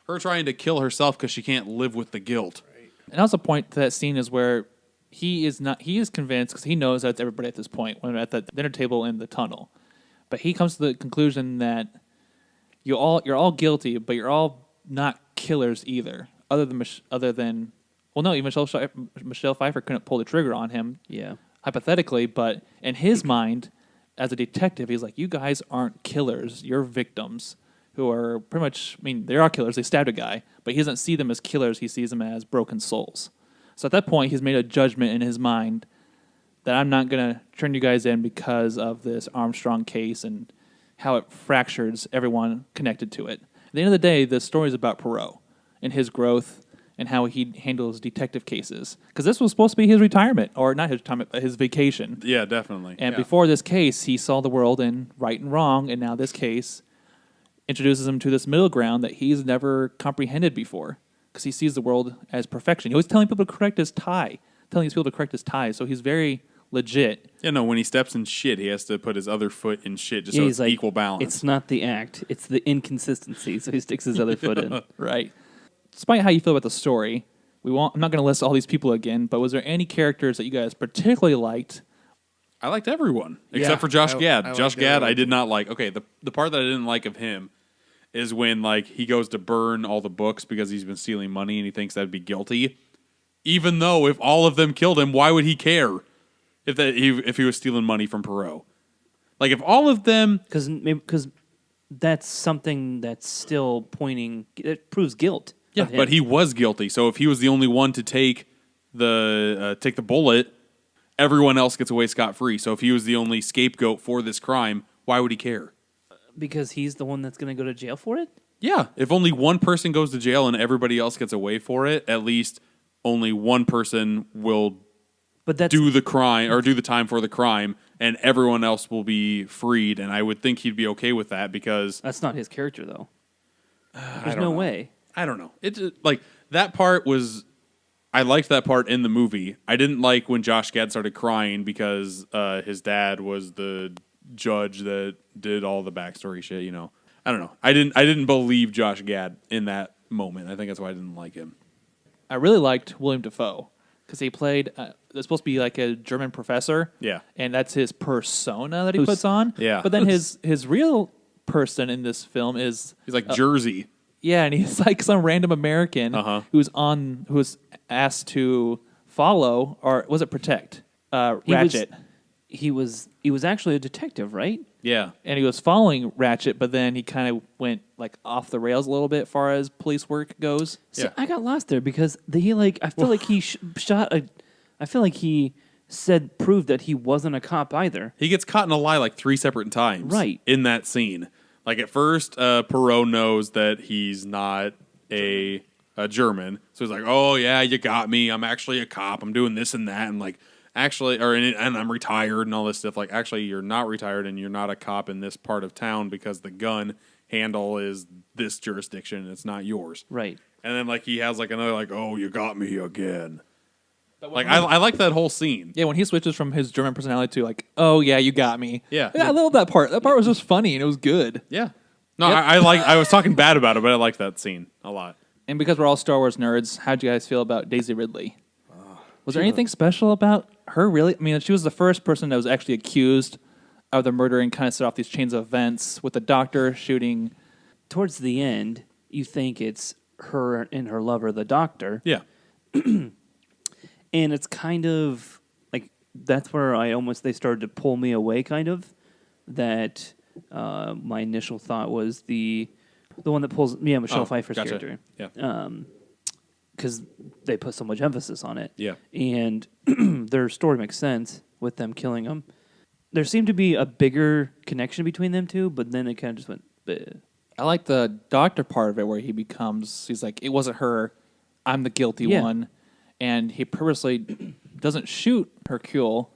Her trying to kill herself because she can't live with the guilt.
And also, point to that scene is where he is convinced because he knows that it's everybody at this point when they're at the dinner table in the tunnel, but he comes to the conclusion that you're all guilty, but you're all not killers either. Other than well, no, even Michelle Pfeiffer couldn't pull the trigger on him.
Yeah.
Hypothetically, but in his mind, as a detective, he's like, you guys aren't killers. You're victims who are pretty much, I mean, they are killers. They stabbed a guy, but he doesn't see them as killers. He sees them as broken souls. So at that point, he's made a judgment in his mind that I'm not going to turn you guys in because of this Armstrong case and how it fractures everyone connected to it. At the end of the day, the story is about Poirot and his growth and how he handles detective cases. Because this was supposed to be his retirement, or not his retirement, but his vacation.
Yeah, definitely.
And
Yeah.
before this case, he saw the world in right and wrong, and now this case introduces him to this middle ground that he's never comprehended before. Because he sees the world as perfection. He was telling people to correct his tie, so he's very legit.
Yeah, no, when he steps in shit, he has to put his other foot in shit just so
he's
it's
like,
equal balance.
It's not the act; it's the inconsistency. So he sticks his other foot in.
Right. Despite how you feel about the story, I'm not going to list all these people again, but was there any characters that you guys particularly liked?
I liked everyone
Yeah,
except for Josh Gad.
I
Josh
liked
Gad,
everyone.
I did not like. Okay, the part that I didn't like of him is when like he goes to burn all the books because he's been stealing money and he thinks that'd be guilty. Even though if all of them killed him, why would he care if he was stealing money from Poirot? Like if all of them,
Because that's something that's still pointing. It proves guilt.
yeah,
of him.
but he was guilty. So if he was the only one to take the bullet, everyone else gets away scot-free. So if he was the only scapegoat for this crime, why would he care?
because he's the one that's going to go to jail for it.
Yeah, if only one person goes to jail and everybody else gets away for it, at least only one person will
But that's
do the crime or do the time for the crime, and everyone else will be freed. And I would think he'd be okay with that because
that's not his character though. There's
don't
no
know.
way.
I don't know. It's like that part was. I liked that part in the movie. I didn't like when Josh Gad started crying because his dad was the judge that did all the backstory shit. You know, I don't know. I didn't believe Josh Gad in that moment. I think that's why I didn't like him.
I really liked William Dafoe because he played. It's supposed to be like a German professor.
Yeah.
and that's his persona that he puts on.
Yeah.
but then his real person in this film is
He's like Jersey.
yeah, and he's like some random American
Uh-huh.
who was asked to follow or was it protect
He
Ratchet.
He was actually a detective, right?
Yeah.
And he was following Ratchet, but then he kind of went like off the rails a little bit, far as police work goes.
See,
Yeah.
I got lost there because I feel like he shot a. I feel like he proved that he wasn't a cop either.
He gets caught in a lie like 3 separate times.
Right.
In that scene. Like at first, Perot knows that he's not a German. So he's like, oh yeah, you got me. I'm actually a cop. I'm doing this and that. And like, actually, and I'm retired and all this stuff. Like, actually, you're not retired and you're not a cop in this part of town because the gun handle is this jurisdiction. And it's not yours.
Right.
And then like he has like another like, oh, you got me again. Like I like that whole scene.
Yeah, when he switches from his German personality to like, oh yeah, you got me.
Yeah.
I love that part. That part was just funny and it was good.
Yeah. No,
Yep.
I was talking bad about it, but I like that scene a lot.
And because we're all Star Wars nerds, how'd you guys feel about Daisy Ridley? Was there anything special about her, really? I mean, she was the first person that was actually accused of the murder and kind of set off these chains of events with the doctor shooting.
Towards the end, you think it's her and her lover, the doctor.
Yeah.
And it's kind of like that's where they started to pull me away, kind of. That my initial thought was the one that pulls Michelle Pfeiffer's
gotcha.
character.
Yeah.
Because they put so much emphasis on it.
Yeah.
And their story makes sense with them killing him. There seemed to be a bigger connection between them two, but then it kind of just went. Bleh.
I like the doctor part of it where he's like, it wasn't her, I'm the guilty one. And he purposely doesn't shoot Hercule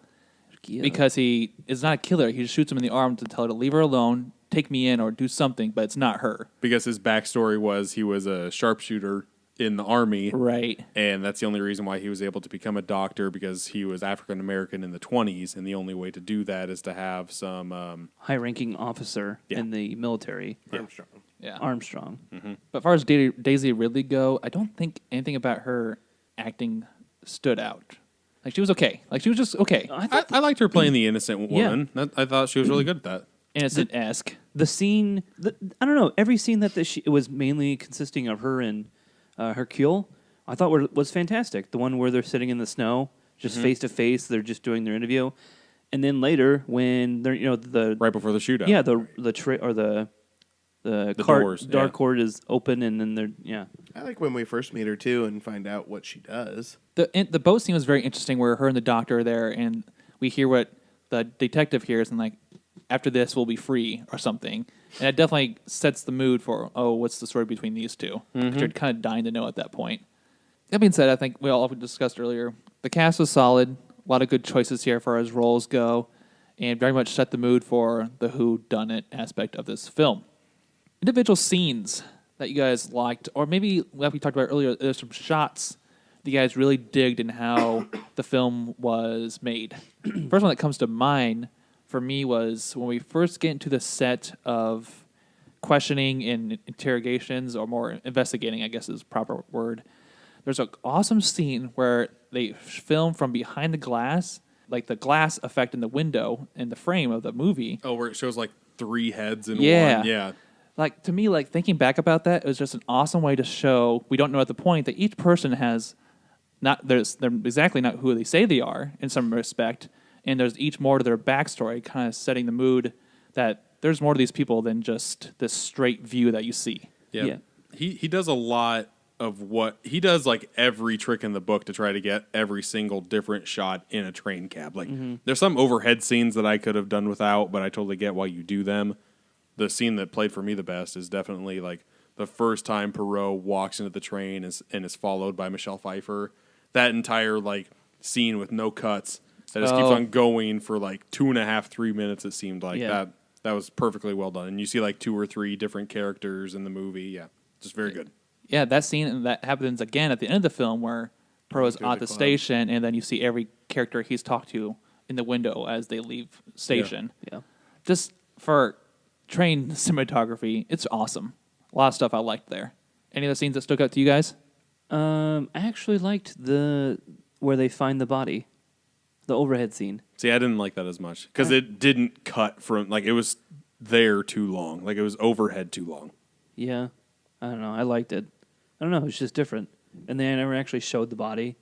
because he is not a killer. He just shoots him in the arm to tell her to leave her alone, take me in, or do something, but it's not her.
Because his backstory was he was a sharpshooter in the army.
Right.
And that's the only reason why he was able to become a doctor, because he was African American in the 20s, and the only way to do that is to have some
high-ranking officer in the military.
Armstrong.
Yeah.
Armstrong.
Mm-hmm.
But as far as Daisy Ridley go, I don't think anything about her acting stood out. Like, she was okay. Like, she was just okay.
I liked her playing the innocent woman. I thought she was really good at that.
Innocent-esque.
The scene, I don't know, every scene that it was mainly consisting of her and Hercule, I thought was fantastic. The one where they're sitting in the snow, just face to face, they're just doing their interview. And then later, when they're,
Right before the shootout.
Yeah, the
doors,
cord is open, and then they're
I like when we first meet her too and find out what she does.
The boat scene was very interesting where her and the doctor are there, and we hear what the detective hears, and like, after this, we'll be free or something. And it definitely sets the mood for, what's the story between these two? Which you're kind of dying to know at that point. That being said, I think we all discussed earlier, the cast was solid, a lot of good choices here as far as roles go, and very much set the mood for the whodunit aspect of this film. Individual scenes that you guys liked, or maybe like we talked about earlier, there's some shots that you guys really digged in how the film was made. First one that comes to mind for me was when we first get into the set of questioning and interrogations, or more investigating, I guess is the proper word. There's an awesome scene where they film from behind the glass, like the glass effect in the window in the frame of the movie.
Oh, where it shows like 3 heads in
Yeah.
one. Yeah.
Like, to me, like, thinking back about that, it was just an awesome way to show, we don't know at the point, that each person has they're exactly not who they say they are in some respect, and there's each more to their backstory, kind of setting the mood that there's more to these people than just this straight view that you see.
Yeah. He does a lot of what he does, like every trick in the book to try to get every single different shot in a train cab. Like there's some overhead scenes that I could have done without, but I totally get why you do them. The scene that played for me the best is definitely like the first time Perot walks into the train and is followed by Michelle Pfeiffer. That entire like scene with no cuts that just keeps on going for like 2.5, 3 minutes. It seemed like that was perfectly well done. And you see like 2 or 3 different characters in the movie. Yeah, just very good.
Yeah, that scene, and that happens again at the end of the film where Perot's at the station, and then you see every character he's talked to in the window as they leave station.
Yeah.
Just for train cinematography, it's awesome. A lot of stuff I liked there. Any other scenes that stuck out to you guys?
I actually liked where they find the body, the overhead scene.
See, I didn't like that as much because it didn't cut from like it was there too long. Like it was overhead too long.
Yeah, I don't know. I liked it. I don't know. It was just different, and they never actually showed the body.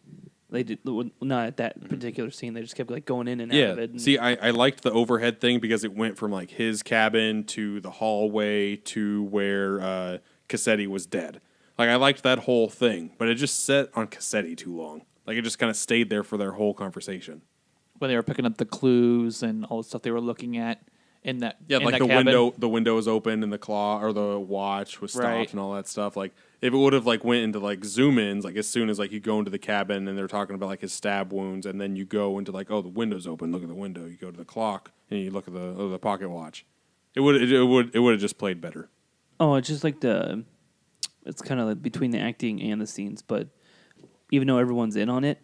They did not at that particular scene. They just kept like going in and out of it. And
see, I liked the overhead thing because it went from like his cabin to the hallway to where Cassetti was dead. Like I liked that whole thing, but it just set on Cassetti too long. Like it just kind of stayed there for their whole conversation.
when they were picking up the clues and all the stuff they were looking at in that in
like
that
the
cabin.
window was open and the claw or the watch was stopped
Right.
and all that stuff. Like if it would have like went into like zoom ins, like as soon as like you go into the cabin and they're talking about like his stab wounds, and then you go into like, oh, the window's open, look at the window. You go to the clock and you look at the pocket watch. It would have just played better.
Oh, it's just like it's kind of like between the acting and the scenes, but even though everyone's in on it,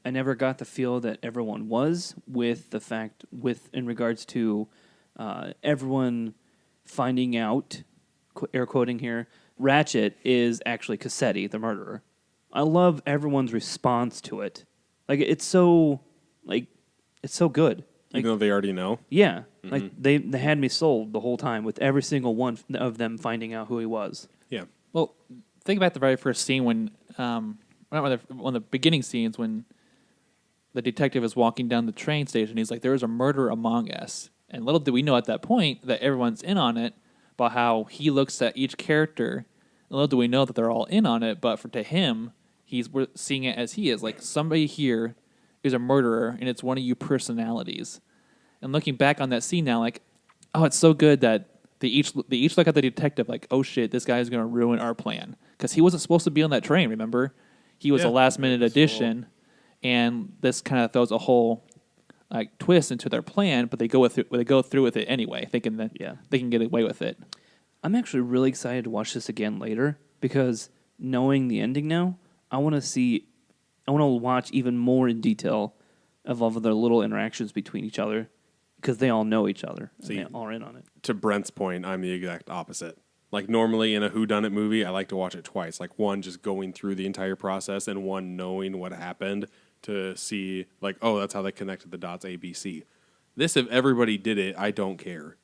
I never got the feel that everyone was in regards to everyone finding out, air quoting here, Ratchet is actually Cassetti, the murderer. I love everyone's response to it. Like it's so good. Like,
Even though they already know.
yeah, like they had me sold the whole time with every single one of them finding out who he was.
Yeah.
Well, think about the very first scene when one of the beginning scenes when the detective is walking down the train station. He's like, "There is a murder among us," and little do we know at that point that everyone's in on it. About how he looks at each character, and little do we know that they're all in on it. But to him, we're seeing it as he is. Like somebody here is a murderer, and it's one of you personalities. And looking back on that scene now, like, oh, it's so good that they each look at the detective like, oh shit, this guy is going to ruin our plan because he wasn't supposed to be on that train. Remember, he was a last minute addition, and this kind of throws a whole like twist into their plan. But they go through with it anyway, thinking that they can get away with it.
I'm actually really excited to watch this again later because knowing the ending now, I want to watch even more in detail of all of their little interactions between each other because they all know each other and they all are in on it.
To Brent's point, I'm the exact opposite. Like normally in a whodunit movie, I like to watch it twice. Like one just going through the entire process and one knowing what happened to see like, oh, that's how they connected the dots A, B, C. This, if everybody did it, I don't care.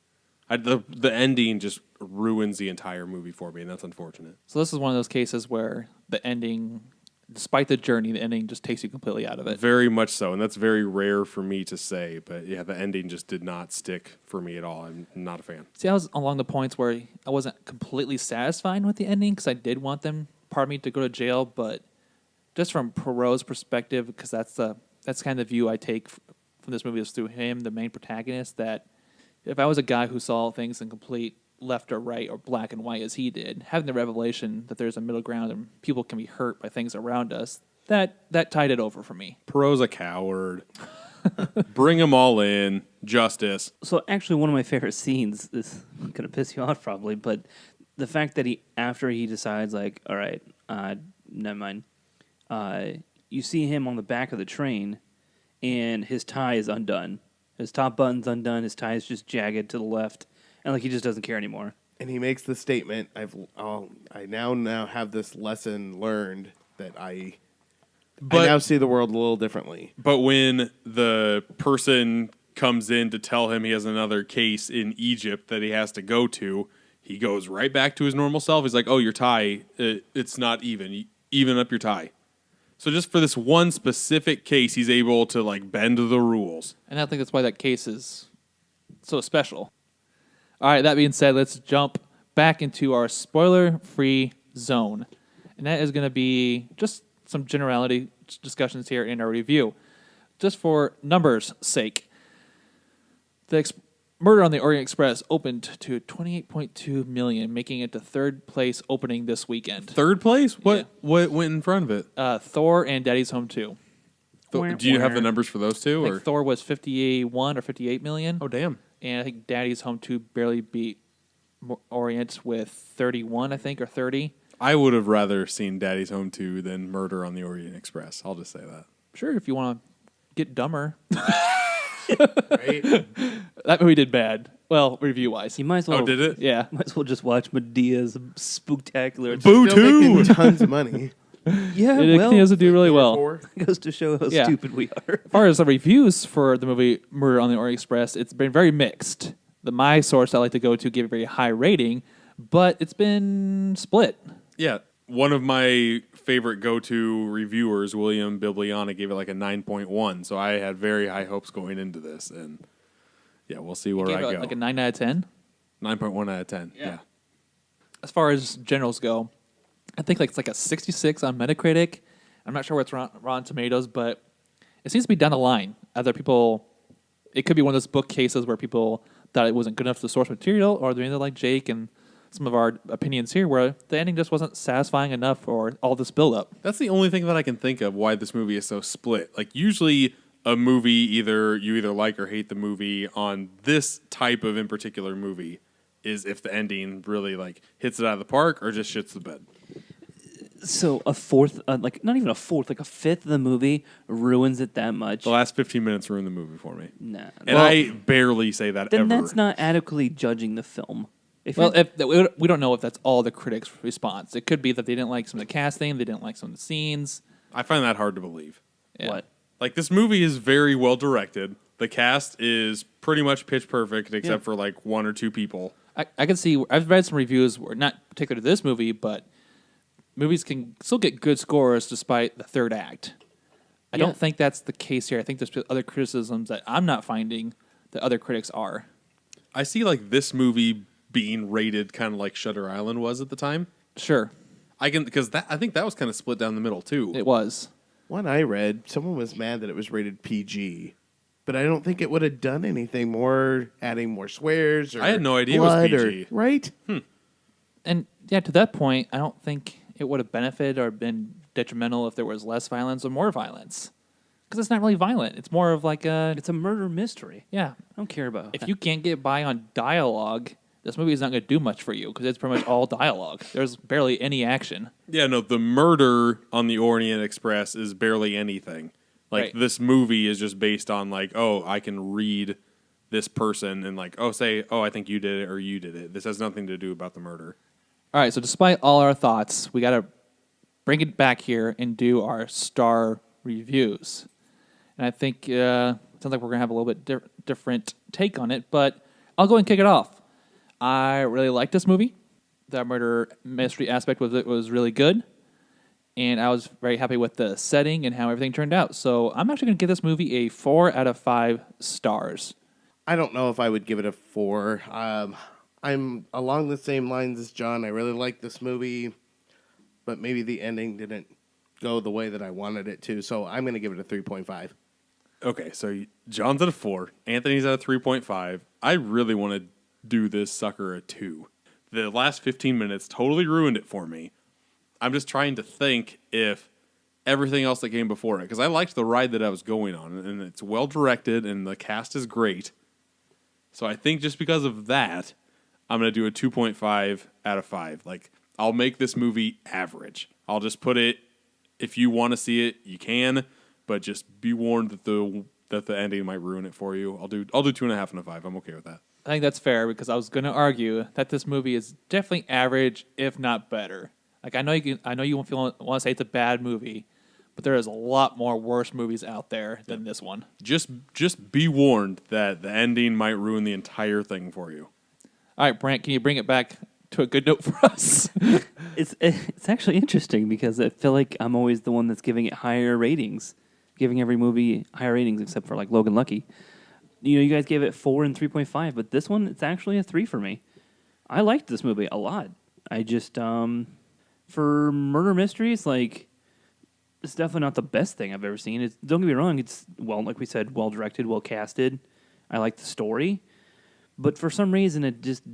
The ending just ruins the entire movie for me, and that's unfortunate.
So this is one of those cases where the ending, despite the journey, the ending just takes you completely out of it.
Very much so, and that's very rare for me to say. But yeah, the ending just did not stick for me at all. I'm not a fan.
See, I was along the points where I wasn't completely satisfied with the ending because I did want part of me, to go to jail. But just from Poirot's perspective, because that's kind of the view I take from this movie is through him, the main protagonist, that if I was a guy who saw things in complete left or right or black and white as he did, having the revelation that there's a middle ground and people can be hurt by things around us, that tied it over for me.
Poirot's a coward. Bring them all in. Justice.
So actually one of my favorite scenes is going to piss you off probably, but the fact that after he decides like, all right, never mind, you see him on the back of the train and his tie is undone. His top button's undone. His tie is just jagged to the left, and like he just doesn't care anymore.
And he makes the statement, I now have this lesson learned that I now see the world a little differently.
But when the person comes in to tell him he has another case in Egypt that he has to go to, he goes right back to his normal self. He's like, oh, your tie, it's not even. Even up your tie. So just for this one specific case, he's able to like bend the rules.
And I think that's why that case is so special. All right, that being said, let's jump back into our spoiler-free zone. And that is going to be just some generality discussions here in our review. Just for numbers' sake, the Murder on the Orient Express opened to $28.2 million, making it the third place opening this weekend.
Third place? What
Yeah.
what went in front of it?
Thor and Daddy's Home 2.
Do you have the numbers for those two?
I
Or?
think Thor was 51 or 58 million.
Oh, damn.
And I think Daddy's Home 2 barely beat Orient with 31, I think, or 30.
I would have rather seen Daddy's Home 2 than Murder on the Orient Express. I'll just say that.
Sure, if you want to get dumber.
Right?
That movie did bad. Well, review-wise.
You might as well.
Oh, did it?
Yeah.
Might as well just watch Medea's Spooktacular.
Boo
Still making
too.
tons of money.
Yeah,
It
well,
continues to do really well.
it goes to show how
Yeah.
stupid we are.
As far as the reviews for the movie Murder on the Orient Express, it's been very mixed. My source I like to go to give a very high rating, but it's been split.
Yeah. One of my favorite go-to reviewers, William Bibliana, gave it like a 9.1. So I had very high hopes going into this. And yeah, we'll see where
Gave
I
it
go.
like a 9 out of 10.
9.1 out of 10. Yeah.
As far as generals go, I think it's like a 66 on Metacritic. I'm not sure what's Rotten Tomatoes, but it seems to be down the line. Other people, it could be one of those book cases where people thought it wasn't good enough for the source material, or they're either like Jake and some of our opinions here, where the ending just wasn't satisfying enough for all this build-up.
That's the only thing that I can think of why this movie is so split. Like, usually a movie, you either like or hate the movie. On this type of in particular movie is if the ending really like hits it out of the park or just shits the bed.
So a fourth, like not even a fourth, like a fifth of the movie ruins it that much.
The last 15 minutes ruined the movie for me.
Nah.
And I barely say that
Then
ever.
that's not adequately judging the film.
We don't know if that's all the critics' response. It could be that they didn't like some of the casting, they didn't like some of the scenes.
I find that hard to believe.
Yeah.
What?
Like, this movie is very well directed. The cast is pretty much pitch perfect except for like one or two people.
I can see, I've read some reviews, where not particular to this movie, but movies can still get good scores despite the third act. I don't think that's the case here. I think there's other criticisms that I'm not finding that other critics are.
I see like this movie being rated kind of like Shutter Island was at the time.
Sure.
I think that was kind of split down the middle too.
It was.
One I read, someone was mad that it was rated PG, but I don't think it would have done anything more, adding more swears or
I had no idea it was
blood
PG.
right?
And yeah, to that point, I don't think it would have benefited or been detrimental if there was less violence or more violence. Because it's not really violent. It's more of like a...
It's a murder mystery.
Yeah.
I don't care about
If you can't get by on dialogue, this movie is not going to do much for you because it's pretty much all dialogue. There's barely any action.
Yeah, no, the murder on the Orient Express is barely anything. Like,
Right.
this movie is just based on, like, oh, I can read this person and, like, I think you did it or you did it. This has nothing to do about the murder.
All right, so despite all our thoughts, we got to bring it back here and do our star reviews. And I think it sounds like we're going to have a little bit different take on it, but I'll go and kick it off. I really liked this movie. The murder mystery aspect of it was really good. And I was very happy with the setting and how everything turned out. So I'm actually going to give this movie a 4 out of 5 stars.
I don't know if I would give it a 4. I'm along the same lines as John. I really like this movie, but maybe the ending didn't go the way that I wanted it to. So I'm going to give it a 3.5.
Okay, so John's at a 4. Anthony's at a 3.5. I really want to do this sucker a 2. The last 15 minutes totally ruined it for me. I'm just trying to think if everything else that came before it, because I liked the ride that I was going on, and it's well directed, and the cast is great. So I think just because of that, I'm going to do a 2.5 out of 5. Like, I'll make this movie average. I'll just put it, if you want to see it, you can, but just be warned that the ending might ruin it for you. I'll do 2.5 out of 5. I'm okay with that.
I think that's fair because I was going to argue that this movie is definitely average, if not better. Like I know you want to say it's a bad movie, but there is a lot more worse movies out there than this one.
Just be warned that the ending might ruin the entire thing for you.
All right, Brant, can you bring it back to a good note for us?
It's actually interesting because I feel like I'm always the one that's giving it higher ratings, giving every movie higher ratings except for like Logan Lucky. You know, you guys gave it 4 and 3.5, but this one it's actually a 3 for me. I liked this movie a lot. I just for murder mysteries, like it's definitely not the best thing I've ever seen. Don't get me wrong, it's like we said, well directed, well casted. I like the story, but for some reason it just.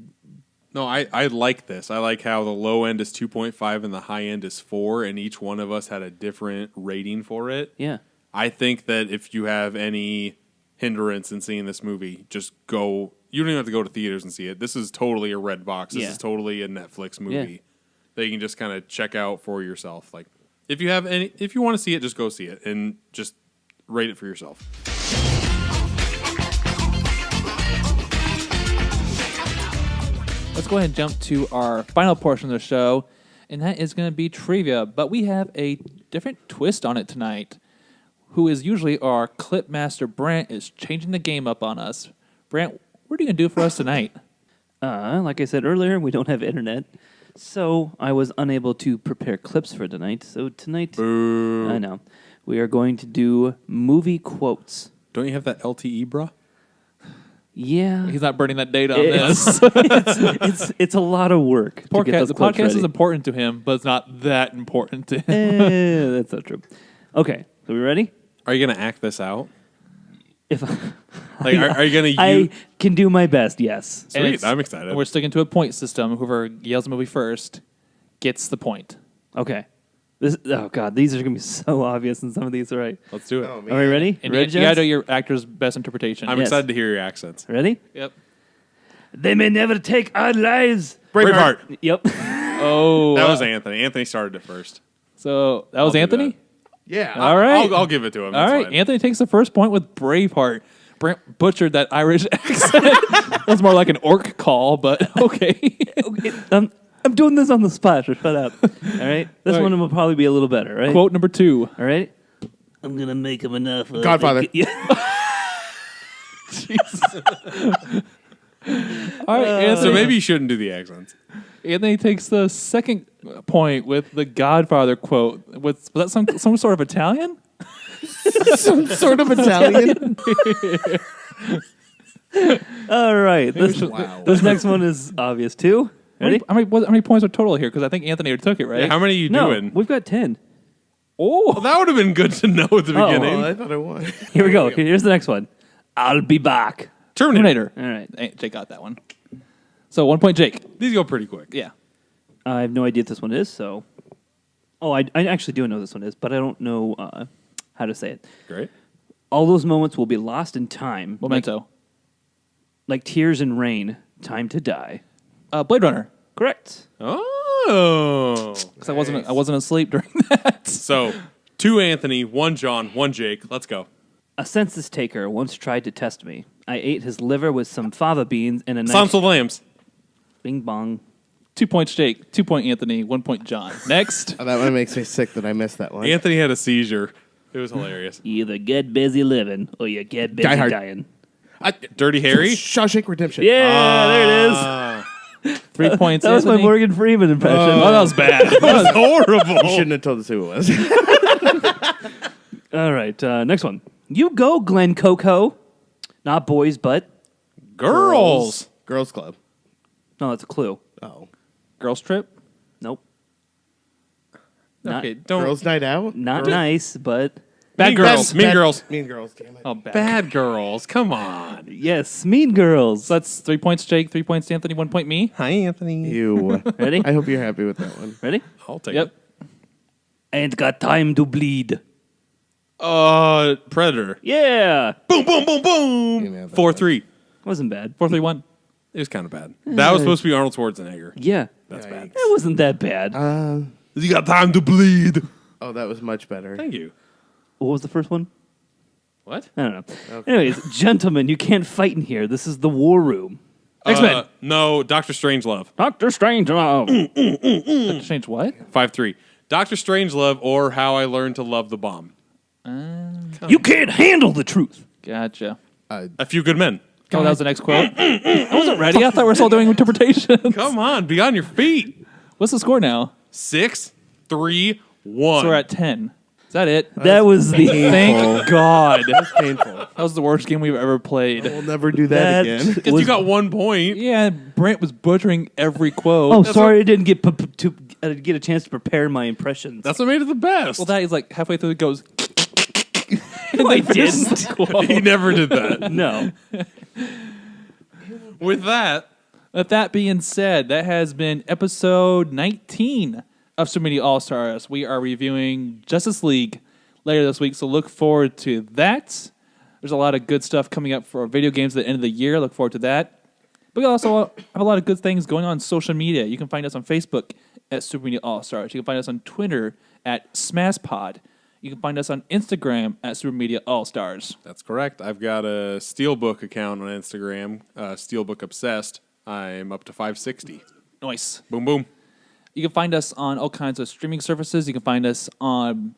No, I like this. I like how the low end is 2.5 and the high end is 4, and each one of us had a different rating for it.
Yeah.
I think that if you have any hindrance in seeing this movie, just go. You don't even have to go to theaters and see it. This is totally a red box. This is totally a Netflix movie that you can just kind of check out for yourself. Like, if you want to see it, just go see it and just rate it for yourself.
Let's go ahead and jump to our final portion of the show, and that is going to be trivia. But we have a different twist on it tonight. Who is usually our clip master, Brant, is changing the game up on us. Brant, what are you going to do for us tonight?
Like I said earlier, we don't have internet, so I was unable to prepare clips for tonight. So tonight,
Boo.
I know, we are going to do movie quotes.
Don't you have that LTE, bruh?
Yeah,
He's not burning that data on this.
it's a lot of work. to get those
The
clips
podcast is
ready.
important to him, but it's not that important to him.
That's not true. Okay, so we ready?
Are you gonna act this out?
If
Like, are you gonna?
I can do my best, yes.
And
Sweet,
it's-
I'm excited.
We're sticking to a point system. Whoever yells the movie first gets the point.
Okay. Oh god, these are gonna be so obvious, and some of these are right.
Let's do it.
Oh,
Are we ready?
And
Ready,
you gotta
gents?
do your actor's best interpretation.
I'm
Yes.
excited to hear your accents.
Ready?
Yep.
They may never take our lives.
Braveheart.
Yep.
Oh,
That was Anthony. Anthony started it first.
so that was
do
Anthony.
Yeah.
All right.
I'll give it to him.
All
That's
right,
fine.
Anthony takes the first point with Braveheart. Brent butchered that Irish accent. That was more like an orc call, but okay.
Okay, I'm doing this on the spot. So shut up. All right. This
All right.
one will probably be a little better. Right.
Quote number 2.
All right. I'm gonna make him enough.
Godfather.
All right, Anthony.
So maybe you shouldn't do the accents.
Anthony takes the second point with the Godfather quote. Was that some sort of Italian?
Some sort of Italian.
All right. This,
Wow.
this next one is obvious too. Ready?
How many points are total here? Because I think Anthony took it, right?
Yeah, how many are you
No,
doing?
we've got 10.
Oh,
Well, that would have been good to know at the
Oh,
beginning.
I thought I won.
Here we go. Here's the next one. I'll be back.
Terminator.
Terminator.
All right.
Hey, Jake got that one. So 1 point, Jake.
These go pretty quick.
Yeah.
I have no idea what this one is. So, I actually do know what this one is, but I don't know how to say it.
Great.
All those moments will be lost in time.
Memento.
Like tears in rain. Time to die.
Blade Runner.
Correct.
Oh.
Because I wasn't asleep during that.
So, 2 Anthony, 1 John, 1 Jake. Let's go.
A census taker once tried to test me. I ate his liver with some fava beans and a nice
Silence of the Lambs.
bing bong.
2 points, Jake. 2 point, Anthony. 1 point, John. Next.
Oh, that one makes me sick that I missed that one.
Anthony had a seizure. It was hilarious.
You either get busy living or you get busy
Die Hard.
dying.
Dirty Harry.
Shawshank Redemption.
Yeah, there it is.
Ah.
3 points,
That was my
Anthony.
Morgan Freeman impression.
Oh, that was bad.
That was horrible.
You shouldn't have told us who it was.
All right, next one. You go, Glen Coco. Not boys, but
Girls.
Girls Club.
no, that's a clue.
Oh.
Girls Trip.
Nope. Not,
Okay, don't.
Girls Night Out.
not
Girls-
nice, but
Bad
Mean
Girls.
Mean Girls.
Mean Girls. Damn it.
Oh, bad.
Bad Girls. Come on.
yes, Mean Girls.
So that's 3 points, Jake. 3 points, Anthony. 1 point, me.
Hi, Anthony.
You.
Ready?
I hope you're happy with that one.
Ready?
I'll take
Yep.
it.
Ain't got time to bleed.
Predator.
Yeah,
Boom, boom, boom, boom.
You nailed that
4-3.
wasn't bad.
4, 3, 1.
It was kind of bad. That was supposed to be Arnold Schwarzenegger.
Yeah,
That's bad.
it wasn't that bad.
You got time to bleed.
Oh, that was much better.
Thank you.
What was the first one?
What?
I don't know. Anyways, gentlemen, you can't fight in here. This is the war room.
X-Men.
No, Doctor Strangelove.
Doctor Strangelove.
Change what?
5-3. Doctor Strangelove or How I Learned to Love the Bomb.
You can't handle the truth.
Gotcha.
A Few Good Men.
Oh, that was the next quote. I wasn't ready. I thought we were still doing interpretations.
Come on, be on your feet.
What's the score now?
6, 3, 1.
So we're at 10. Is that it?
That was the
Thank God.
That's painful.
That was the worst game we've ever played.
We'll never do that again.
Because you got 1 point.
Yeah, Brent was butchering every quote.
Oh, sorry, I didn't get to get a chance to prepare my impressions.
That's what made it the best.
Well, that is like halfway through it goes.
no, I didn't.
he never did that.
No.
With that,
With that being said, that has been episode 19 of Super Media All Stars. We are reviewing Justice League later this week, so look forward to that. There's a lot of good stuff coming up for video games at the end of the year. Look forward to that. But we also have a lot of good things going on social media. You can find us on Facebook at Super Media All Stars. You can find us on Twitter at SmashPod. You can find us on Instagram at Super Media All Stars.
that's correct. I've got a Steelbook account on Instagram, Steelbook Obsessed. I'm up to 560.
Nice.
Boom, boom.
You can find us on all kinds of streaming services. You can find us on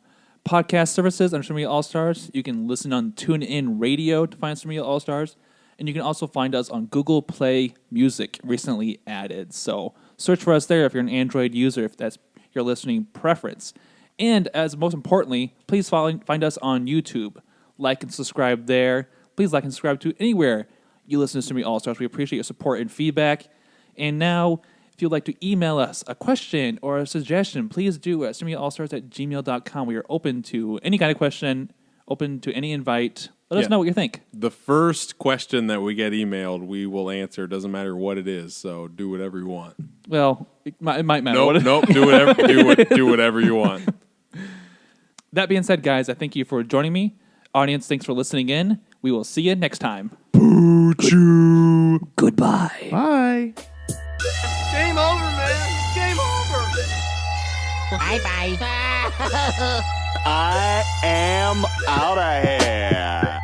podcast services on Super Media All Stars. You can listen on TuneIn Radio to find Super Media All Stars. And you can also find us on Google Play Music, recently added. So search for us there if you're an Android user, if that's your listening preference. And as most importantly, please find us on YouTube. Like and subscribe there. Please like and subscribe to anywhere you listen to Super Media All Stars. We appreciate your support and feedback. And now, if you'd like to email us a question or a suggestion, please do at supermediaallstars@gmail.com. We are open to any kind of question open to any invite. Let us
Yeah.
know what you think.
The first question that we get emailed, we will answer. Doesn't matter what it is. So do whatever you want.
Well, it might matter. What
Nope. Do whatever. Do whatever you want.
That being said, guys, I thank you for joining me. Audience, thanks for listening in. We will see you next time.
Goodbye.
Bye.
Game over, man. Game over.
Bye-bye.
I am out of here.